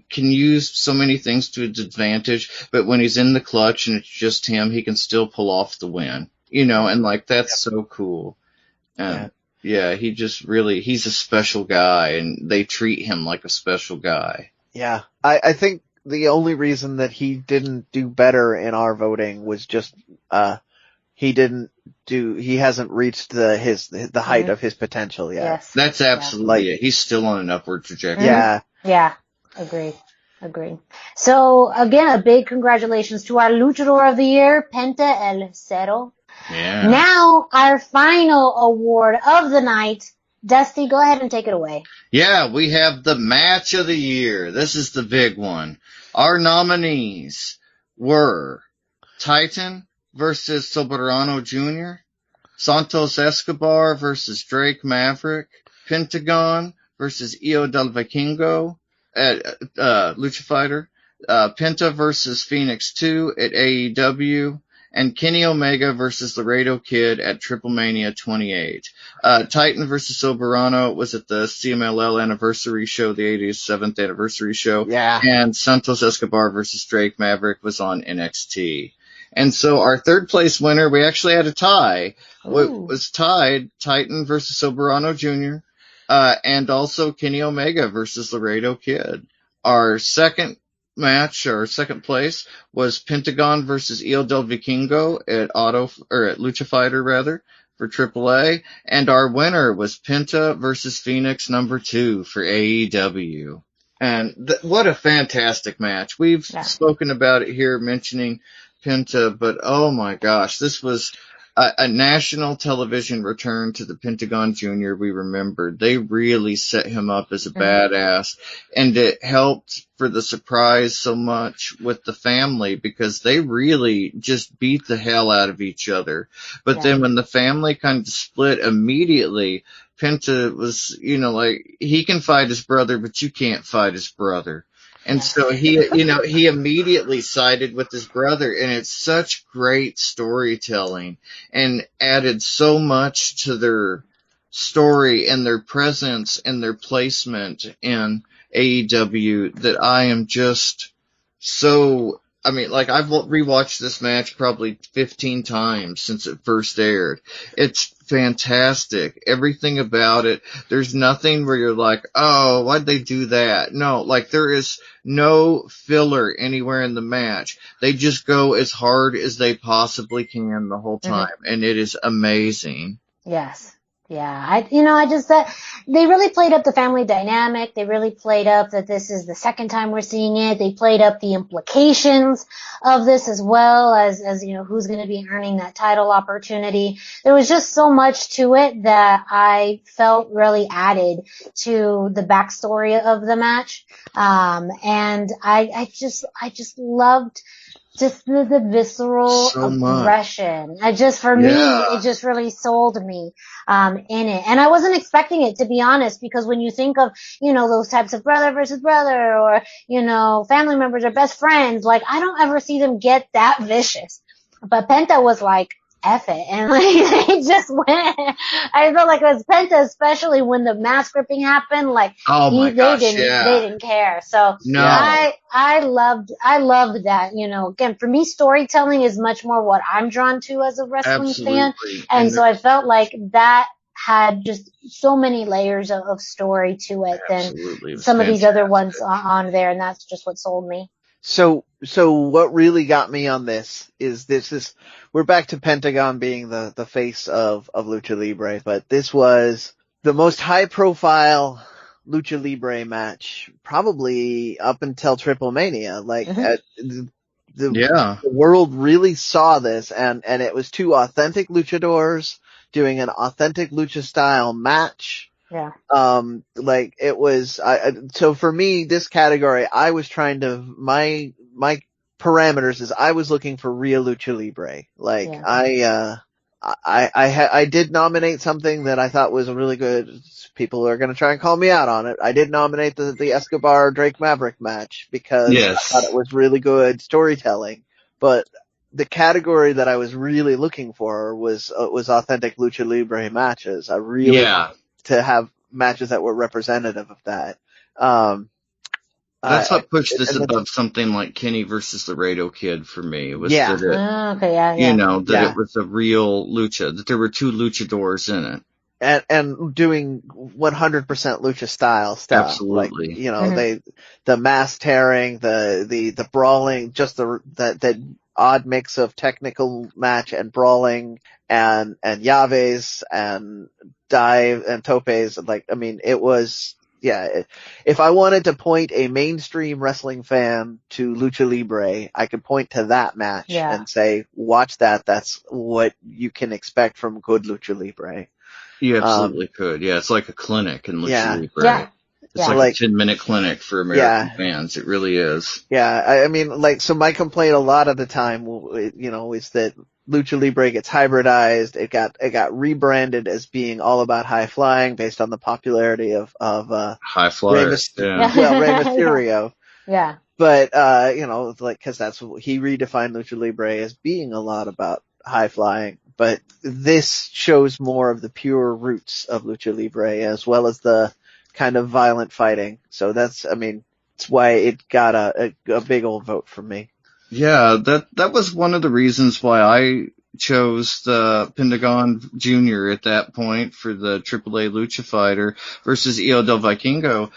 can use so many things to his advantage, but when he's in the clutch and it's just him, he can still pull off the win. And like, that's so cool. He just really, he's a special guy and they treat him like a special guy. Yeah. I think the only reason that he didn't do better in our voting was just, he hasn't reached the height of his potential yet. Yes. That's absolutely it. He's still on an upward trajectory. Yeah. Agreed. So again, a big congratulations to our Luchador of the Year, Penta El Cero. Yeah. Now, our final award of the night. Dusty, go ahead and take it away. Yeah, we have the match of the year. This is the big one. Our nominees were Titan versus Soberano Jr., Santos Escobar versus Drake Maverick, Pentagon versus Io del Vikingo at Lucha Fighter, Penta versus Phoenix 2 at AEW, and Kenny Omega versus Laredo Kid at Triple Mania 28. Titan versus Soberano was at the CMLL anniversary show, the 87th anniversary show. Yeah. And Santos Escobar versus Drake Maverick was on NXT. And so our third place winner, we actually had a tie. It was tied, Titan versus Soberano Jr., and also Kenny Omega versus Laredo Kid. Our second match, or second place, was Pentagon versus Io del Vikingo at Lucha Fighter for AAA, and our winner was Penta versus Phoenix number 2 for AEW. And what a fantastic match. We've spoken about it here, mentioning Penta, but oh my gosh, this was a national television return to the Pentagon Jr. we remembered. They really set him up as a badass, and it helped for the surprise so much with the family because they really just beat the hell out of each other. But then when the family kind of split immediately, Penta was, like, he can fight his brother, but you can't fight his brother. And so he immediately sided with his brother, and it's such great storytelling and added so much to their story and their presence and their placement in AEW that I am just so I mean, like, I've rewatched this match probably 15 times since it first aired. It's fantastic. Everything about it. There's nothing where you're like, oh, why'd they do that? No, like, there is no filler anywhere in the match. They just go as hard as they possibly can the whole time, and it is amazing. Yes. Yeah, they really played up the family dynamic. They really played up that this is the second time we're seeing it. They played up the implications of this as well as, who's going to be earning that title opportunity. There was just so much to it that I felt really added to the backstory of the match. And I just loved just the visceral aggression. Me, it just really sold me, in it. And I wasn't expecting it, to be honest, because when you think of, those types of brother versus brother or, family members or best friends, like, I don't ever see them get that vicious. But Penta was like, F it. And like, they just went. I felt like it was Penta, especially when the mask ripping happened. Like, they didn't care. So no. I loved that. Again, for me, storytelling is much more what I'm drawn to as a wrestling fan. And so I felt like that had just so many layers of story to it than some of these other ones on there. And that's just what sold me. So what really got me on this is we're back to Pentagon being the face of Lucha Libre, but this was the most high profile Lucha Libre match probably up until Triple Mania. Like, the world really saw this, and it was two authentic luchadors doing an authentic lucha style match. Yeah. Like, it was, so for me, this category, I was trying to, my parameters is I was looking for real Lucha Libre. Like, I did nominate something that I thought was a really good, people are going to try and call me out on it. I did nominate the Escobar Drake Maverick match because I thought it was really good storytelling, but the category that I was really looking for was authentic Lucha Libre matches. I really wanted to have matches that were representative of that. That's what pushed this above something like Kenny versus Laredo Kid for me. It was that it was a real lucha, that there were two luchadors in it. And doing 100% lucha style stuff. Absolutely. Like, the mask tearing, the brawling, just the odd mix of technical match and brawling and llaves and dive and topes. Like, I mean, it was, if I wanted to point a mainstream wrestling fan to Lucha Libre, I could point to that match and say, watch that. That's what you can expect from good Lucha Libre. You absolutely could. Yeah, it's like a clinic in Lucha Libre. Yeah. It's like a 10-minute clinic for American fans. It really is. Yeah, I mean, like, so my complaint a lot of the time, is that Lucha Libre gets hybridized. It got rebranded as being all about high flying based on the popularity of high flyers. Rey Mysterio. Yeah. But, cause that's what he redefined Lucha Libre as being a lot about high flying. But this shows more of the pure roots of Lucha Libre as well as the kind of violent fighting. So that's why it got a big old vote from me. Yeah, that was one of the reasons why I chose the Pentagon Jr. at that point for the AAA Lucha Fighter versus Io del Vikingo.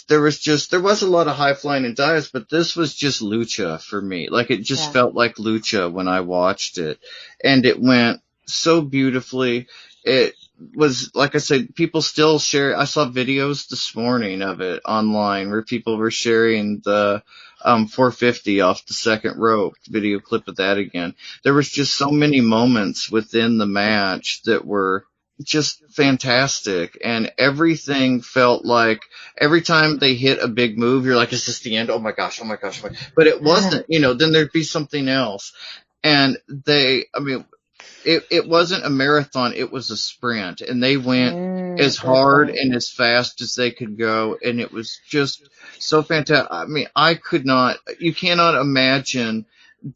There was a lot of high flying and dives, but this was just lucha for me. Like, it just felt like lucha when I watched it, and it went so beautifully. It was, like I said, people still share. I saw videos this morning of it online where people were sharing the 450 off the second rope, video clip of that again. There was just so many moments within the match that were just fantastic, and everything felt like every time they hit a big move, you're like, is this the end? Oh my gosh. But it wasn't, then there'd be something else. And it wasn't a marathon, it was a sprint, and they went as hard and as fast as they could go, and it was just so fantastic. I mean, you cannot imagine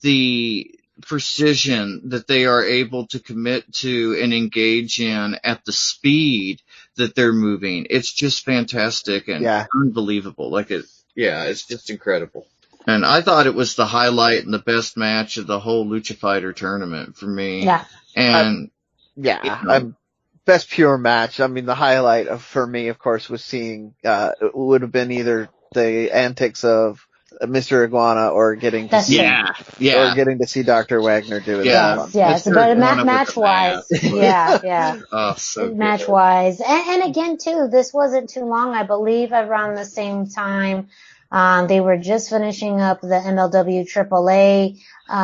the precision that they are able to commit to and engage in at the speed that they're moving. It's just fantastic and unbelievable. It's just incredible. And I thought it was the highlight and the best match of the whole Lucha Fighter tournament for me. Yeah. And best pure match. I mean, the highlight for me, of course, was seeing, would have been either the antics of Mr. Iguana or getting to see, or getting to see Dr. Wagner do it. Yes. But match-wise, yeah. Oh, so match-wise. And again, too, this wasn't too long. I believe around the same time, they were just finishing up the MLW AAA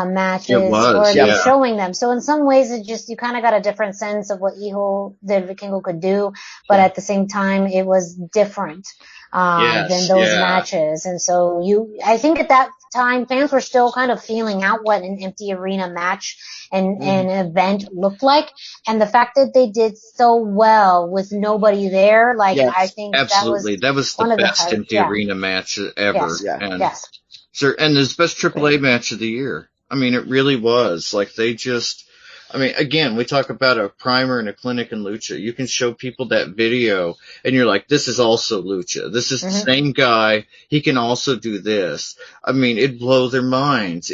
matches, or they were showing them. So in some ways, you kind of got a different sense of what Hijo de Vikingo could do, but at the same time, it was different than those matches. And so I think at that time, fans were still kind of feeling out what an empty arena match and an event looked like. And the fact that they did so well with nobody there, I think that was the best empty arena match ever. And his best AAA match of the year. I mean, it really was. Again, we talk about a primer and a clinic in Lucha. You can show people that video and you're like, this is also Lucha. This is the same guy. He can also do this. I mean, it'd blow their minds.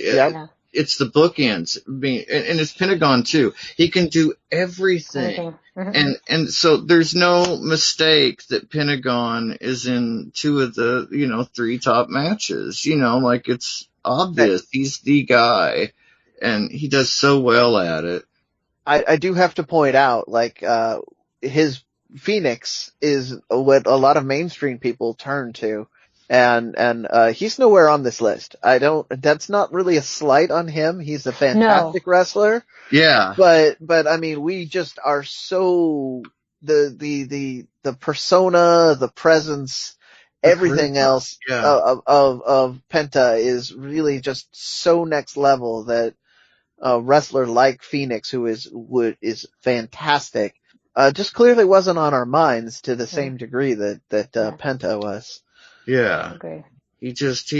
It's the bookends. I mean, and it's Pentagon too. He can do everything. And so there's no mistake that Pentagon is in 2 of the, 3 top matches. It's obvious. He's the guy. And he does so well at it. I do have to point out, his Phoenix is what a lot of mainstream people turn to. And he's nowhere on this list. That's not really a slight on him. He's a fantastic wrestler. Yeah. But I mean, we just are so, the persona, the presence, everything else of Penta is really just so next level that a wrestler like Phoenix, who is fantastic, just clearly wasn't on our minds to the same degree that Penta was. Yeah. Okay. He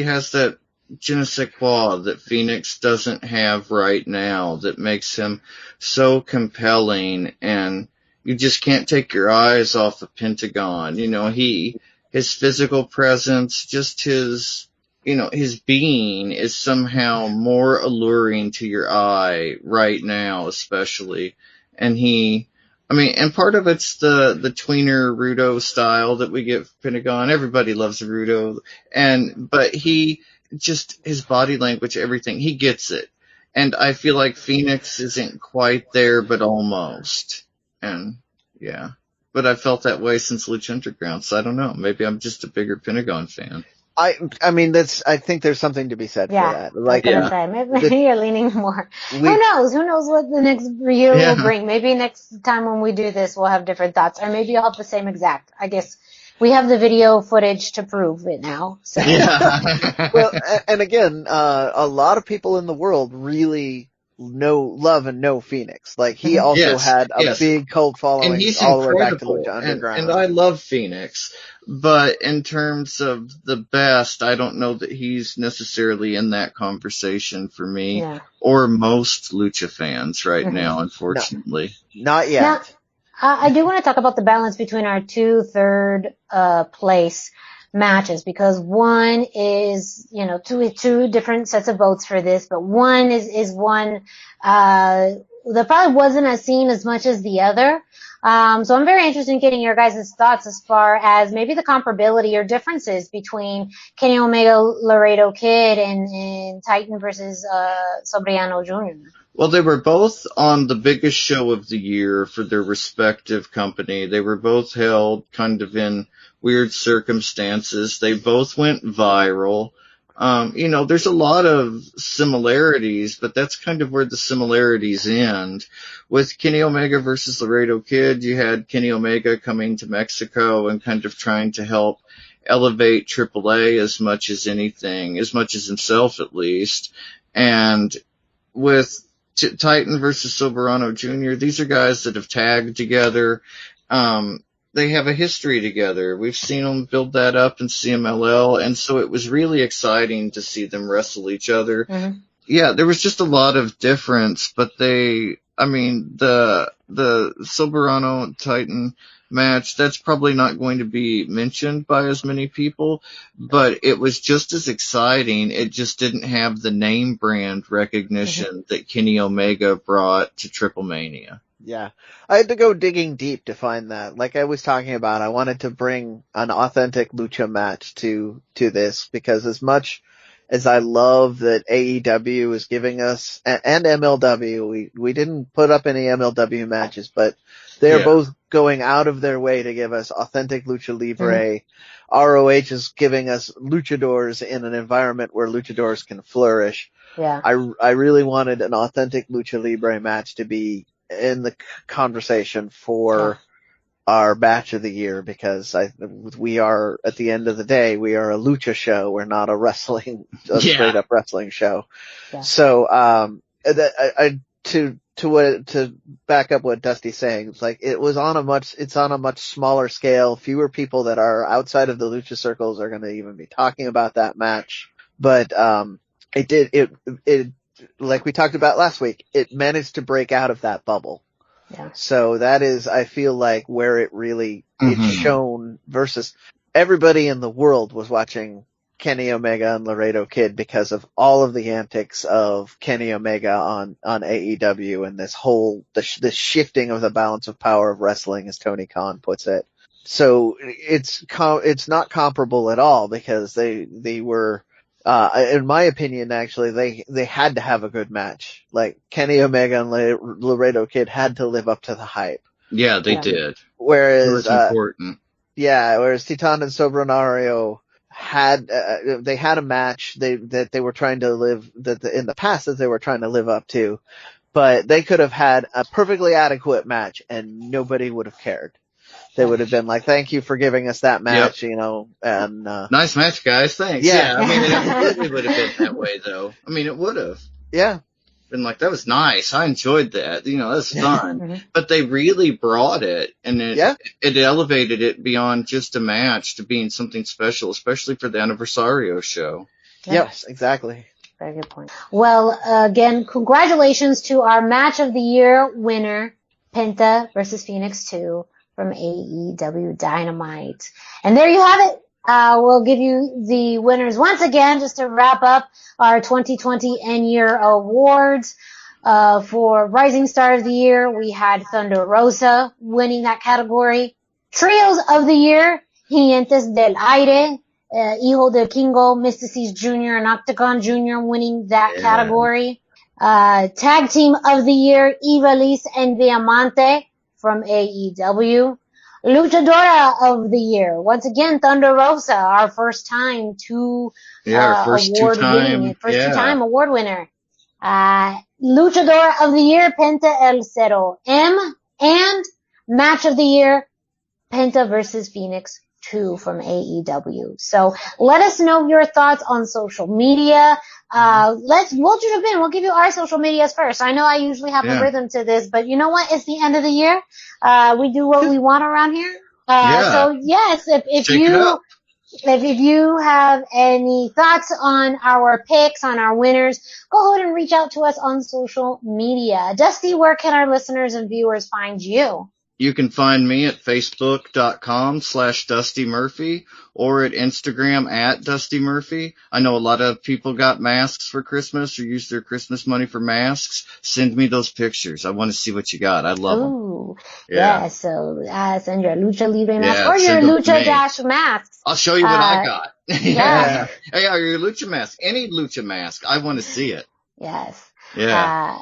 has that je ne sais quoi that Phoenix doesn't have right now that makes him so compelling, and you just can't take your eyes off of Pentagon. His physical presence, just his being is somehow more alluring to your eye right now, especially. And and part of it's the tweener Rudo style that we get from Pentagon. Everybody loves Rudo. But his body language, everything, he gets it. And I feel like Phoenix isn't quite there, but almost. And yeah. But I felt that way since Lucha Underground, so I don't know. Maybe I'm just a bigger Pentagon fan. I mean, I think there's something to be said for that. Maybe you're leaning more. Who knows? Who knows what the next year will bring? Maybe next time when we do this, we'll have different thoughts. Or maybe I'll have the same exact. I guess we have the video footage to prove it now. So. Yeah. Well, and again, a lot of people in the world really love and know Phoenix. He also had a big cult following, and he's all the incredible. way back to Lucha Underground. And I love Phoenix, but in terms of the best, I don't know that he's necessarily in that conversation for me or most Lucha fans right now, unfortunately. No, not yet. Now, I do want to talk about the balance between our 2 third place matches, because one is, two different sets of votes for this, but one is one that probably wasn't as seen as much as the other. So I'm very interested in getting your guys' thoughts as far as maybe the comparability or differences between Kenny Omega, Laredo Kid, and Titan versus Sobriano Jr. Well, they were both on the biggest show of the year for their respective company. They were both held kind of in weird circumstances. They both went viral. There's a lot of similarities, but that's kind of where the similarities end. With Kenny Omega versus Laredo Kid, you had Kenny Omega coming to Mexico and kind of trying to help elevate AAA as much as anything, as much as himself at least. And with Titan versus Soberano Jr., these are guys that have tagged together. They have a history together. We've seen them build that up in CMLL, and so it was really exciting to see them wrestle each other. Yeah, there was just a lot of difference, but they I mean, the Soberano Titan match, that's probably not going to be mentioned by as many people, but it was just as exciting. It just didn't have the name brand recognition that Kenny Omega brought to Triple Mania. Yeah. I had to go digging deep to find that. Like I was talking about, I wanted to bring an authentic lucha match to this, because as much as I love that AEW is giving us, and MLW, we didn't put up any MLW matches, but they're both going out of their way to give us authentic Lucha Libre. ROH is giving us luchadors in an environment where luchadors can flourish. Yeah. I really wanted an authentic Lucha Libre match to be in the conversation for our match of the year, because we are, at the end of the day, we are a lucha show. We're not a straight up wrestling show. Yeah. So, to back up what Dusty's saying, it's like, it's on a much smaller scale. Fewer people that are outside of the lucha circles are going to even be talking about that match. But, it, like we talked about last week, it managed to break out of that bubble. Yeah. So that is, I feel like, where it really, it's shown, versus everybody in the world was watching Kenny Omega and Laredo Kid because of all of the antics of Kenny Omega on AEW, and this shifting of the balance of power of wrestling, as Tony Khan puts it. So it's not comparable at all, because they were, in my opinion, actually, they had to have a good match. Like, Kenny Omega and Laredo Kid had to live up to the hype. Yeah, they did. Whereas, it was important. Whereas Titan and Sobranario had a match that they were trying to live, in the past that they were trying to live up to, but they could have had a perfectly adequate match and nobody would have cared. They would have been like, thank you for giving us that match, and, nice match, guys. Thanks. Yeah. I mean, it absolutely would have been that way, though. I mean, it would have. Yeah. Been like, that was nice. I enjoyed that. That was fun. But they really brought it, and it elevated it beyond just a match to being something special, especially for the Anniversario show. Yes, exactly. Very good point. Well, again, congratulations to our match of the year winner, Penta versus Phoenix 2. From AEW Dynamite. And there you have it. We'll give you the winners once again, just to wrap up our 2020 End Year Awards. For Rising Star of the Year, we had Thunder Rosa winning that category. Trios of the Year, Gigantes del Aire, Hijo del Kingo, Mysticis Jr. and Octagon Jr. winning that category. Tag Team of the Year, Ivalice and Diamante from AEW. Luchadora of the Year. Once again, Thunder Rosa, our first time first two-time award winner. Luchadora of the Year, Penta El Cero M. And Match of the Year, Penta versus Phoenix 2 from AEW. So let us know your thoughts on social media. We'll jump in. We'll give you our social medias first. I know I usually have a rhythm to this, but you know what? It's the end of the year. We do what we want around here. So yes, if you have any thoughts on our picks, on our winners, go ahead and reach out to us on social media. Dusty, where can our listeners and viewers find you? You can find me at facebook.com/Dusty Murphy or at Instagram at Dusty Murphy. I know a lot of people got masks for Christmas or used their Christmas money for masks. Send me those pictures. I want to see what you got. I love them. Yeah. So send your Lucha Libre mask or your Lucha masks. I'll show you what I got. Yeah. Hey, your Lucha mask. Any Lucha mask. I want to see it. Yes. Yeah.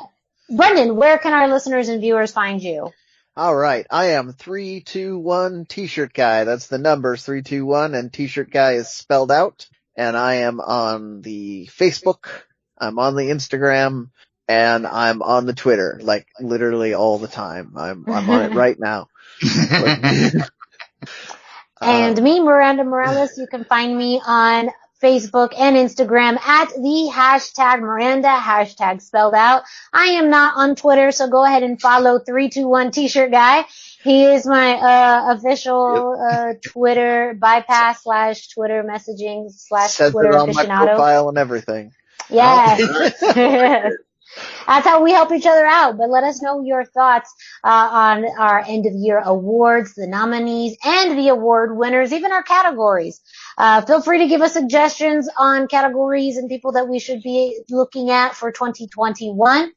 Brendan, where can our listeners and viewers find you? All right. I am 321 T-shirt guy. That's the numbers 321, and T-shirt guy is spelled out. And I am on the Facebook. I'm on the Instagram, and I'm on the Twitter, like literally all the time. I'm on it right now. And me, Miranda Morales, you can find me on Facebook and Instagram at the hashtag Miranda, hashtag spelled out. I am not on Twitter, so go ahead and follow 321 T-shirt guy. He is my official Twitter bypass / Twitter messaging / Twitter aficionado. Says it on my profile and everything. Yes. That's how we help each other out. But let us know your thoughts on our end of year awards, the nominees, and the award winners, even our categories. Feel free to give us suggestions on categories and people that we should be looking at for 2021.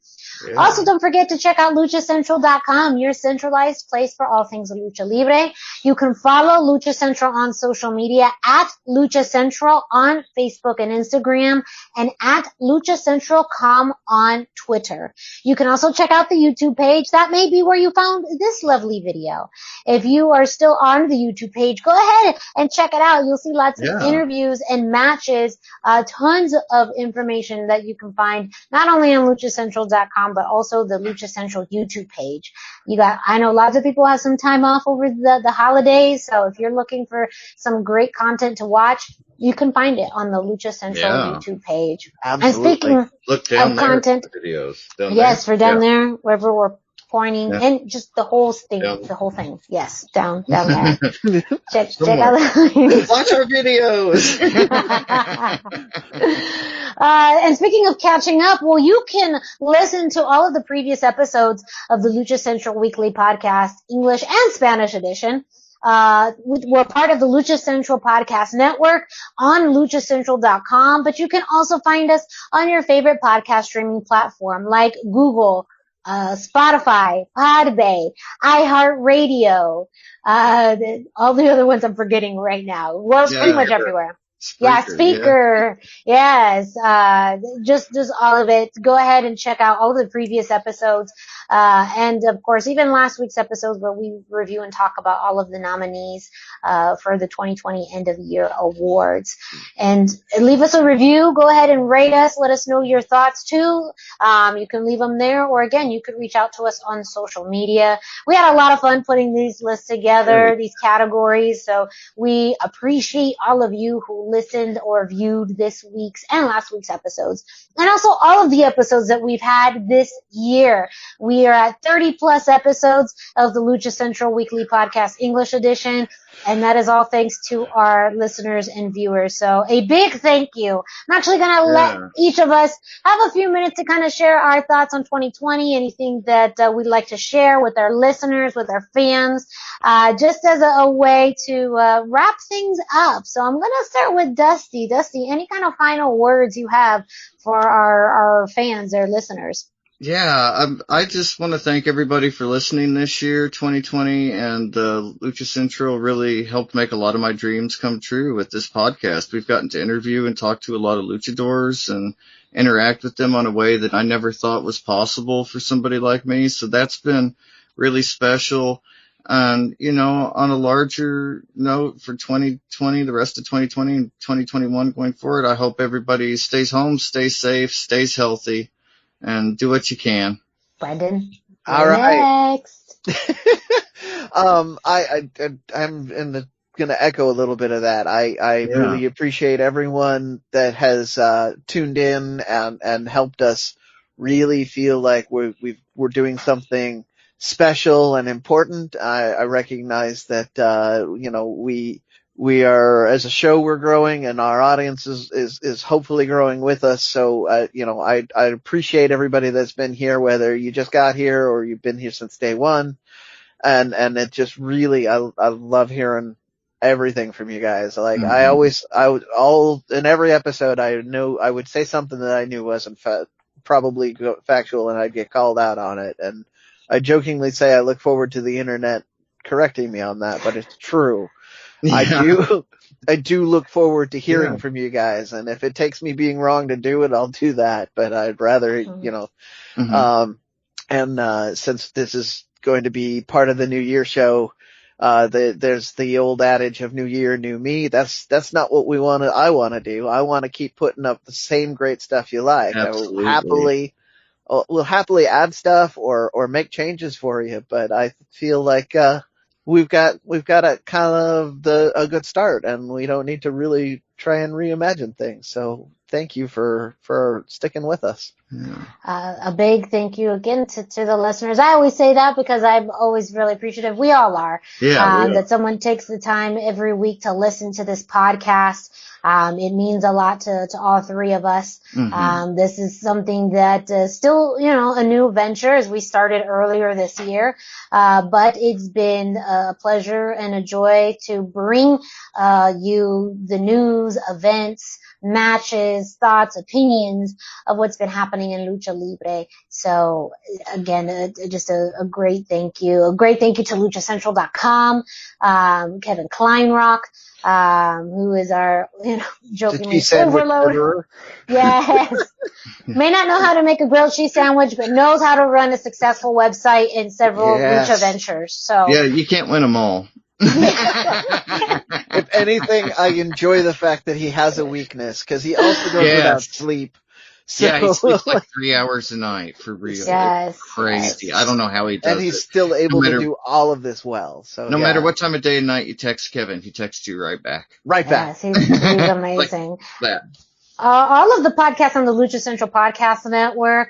Yeah. Also, don't forget to check out luchacentral.com, your centralized place for all things Lucha Libre. You can follow Lucha Central on social media at Lucha Central on Facebook and Instagram, and at Lucha Central.com on Twitter. You can also check out the YouTube page. That may be where you found this lovely video. If you are still on the YouTube page, go ahead and check it out. You'll see lots of interviews and matches, tons of information that you can find not only on luchacentral.com, but also the Lucha Central YouTube page. I know lots of people have some time off over the holidays, so if you're looking for some great content to watch, you can find it on the Lucha Central YouTube page. Absolutely. And speaking of content, videos for down there, wherever we're pointing, and just the whole thing. Yes, down there. check out the watch our videos. And speaking of catching up, well, you can listen to all of the previous episodes of the Lucha Central Weekly Podcast, English and Spanish edition. We're part of the Lucha Central Podcast Network on luchacentral.com, but you can also find us on your favorite podcast streaming platform like Google, Spotify, Podbay, iHeartRadio, all the other ones I'm forgetting right now. We're pretty much everywhere. Speaker. Yes. Just all of it. Go ahead and check out all the previous episodes. And of course, even last week's episodes where we review and talk about all of the nominees, for the 2020 end of year awards. And leave us a review. Go ahead and rate us. Let us know your thoughts too. You can leave them there, or again, you could reach out to us on social media. We had a lot of fun putting these lists together, these categories. So we appreciate all of you who listened or viewed this week's and last week's episodes, and also all of the episodes that we've had this year. We are at 30 plus episodes of the Lucha Central Weekly Podcast English edition, and that is all thanks to our listeners and viewers. So a big thank you. I'm actually going to let each of us have a few minutes to kind of share our thoughts on 2020, anything that we'd like to share with our listeners, with our fans, just as a way to wrap things up. So I'm going to start with Dusty. Dusty, any kind of final words you have for our fans, our listeners? Yeah, I just want to thank everybody for listening this year, 2020, and Lucha Central really helped make a lot of my dreams come true with this podcast. We've gotten to interview and talk to a lot of luchadors and interact with them on a way that I never thought was possible for somebody like me, so that's been really special. And, on a larger note for 2020, the rest of 2020 and 2021 going forward, I hope everybody stays home, stays safe, stays healthy, and do what you can. Brendan. All right. Next. I'm gonna echo a little bit of that. I really appreciate everyone that has tuned in and helped us really feel like we're doing something special and important. I recognize that we are, as a show, we're growing, and our audience is hopefully growing with us. So, I appreciate everybody that's been here, whether you just got here or you've been here since day one. And it just really, I love hearing everything from you guys. Like, in every episode, I would say something that I knew wasn't probably factual, and I'd get called out on it. And I jokingly say I look forward to the internet correcting me on that, but it's true. Yeah. I do look forward to hearing from you guys, and if it takes me being wrong to do it, I'll do that, but I'd rather, since this is going to be part of the New Year show, there's the old adage of New Year, New Me. That's not what I want to do. I want to keep putting up the same great stuff you like. Absolutely. We'll happily add stuff or make changes for you, but I feel like, we've got a kind of a good start, and we don't need to really try and reimagine things. So thank you for sticking with us. Yeah. A big thank you again to the listeners. I always say that because I'm always really appreciative. We all are. Yeah, that someone takes the time every week to listen to this podcast. It means a lot to all three of us. Mm-hmm. This is something that is still, a new venture as we started earlier this year. But it's been a pleasure and a joy to bring you the news, events, matches, thoughts, opinions of what's been happening in Lucha Libre. So again, just a great thank you. A great thank you to luchacentral.com, Kevin Kleinrock, who is our, jokingly overload. Yes. May not know how to make a grilled cheese sandwich, but knows how to run a successful website and several Lucha ventures. So yeah, you can't win them all. If anything, I enjoy the fact that he has a weakness because he also goes without sleep. So, yeah, he sleeps like 3 hours a night for real. Yes, it's crazy. Yes. I don't know how he does it. And he's still able to do all of this well. So no matter what time of day and night you text Kevin, he texts you right back. Yes, he's amazing. Like that. All of the podcasts on the Lucha Central Podcast Network,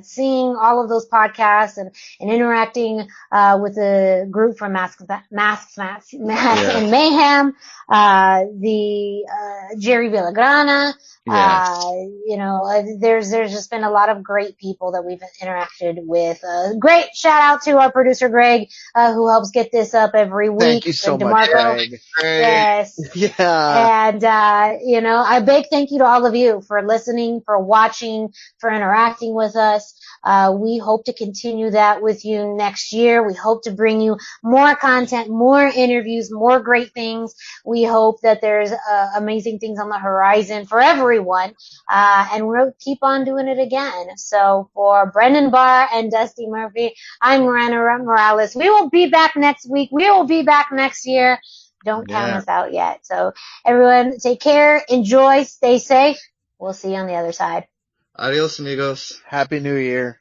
seeing all of those podcasts and interacting with the group from Masks and Mayhem, the Jerry Villagrana. There's just been a lot of great people that we've interacted with. Great shout out to our producer Greg, who helps get this up every week. Thank you so much, Greg. Yes. Yeah. And, a big thank you to all of you for listening, for watching, for interacting with us. We hope to continue that with you next year. We hope to bring you more content, more interviews, more great things. We hope that there's amazing things on the horizon for everyone. And we'll keep on doing it again. So for Brendan Barr and Dusty Murphy, I'm Miranda Morales. We will be back next week. We will be back next year. Don't count us out yet. So everyone take care, enjoy, stay safe. We'll see you on the other side. Adios, amigos. Happy New Year.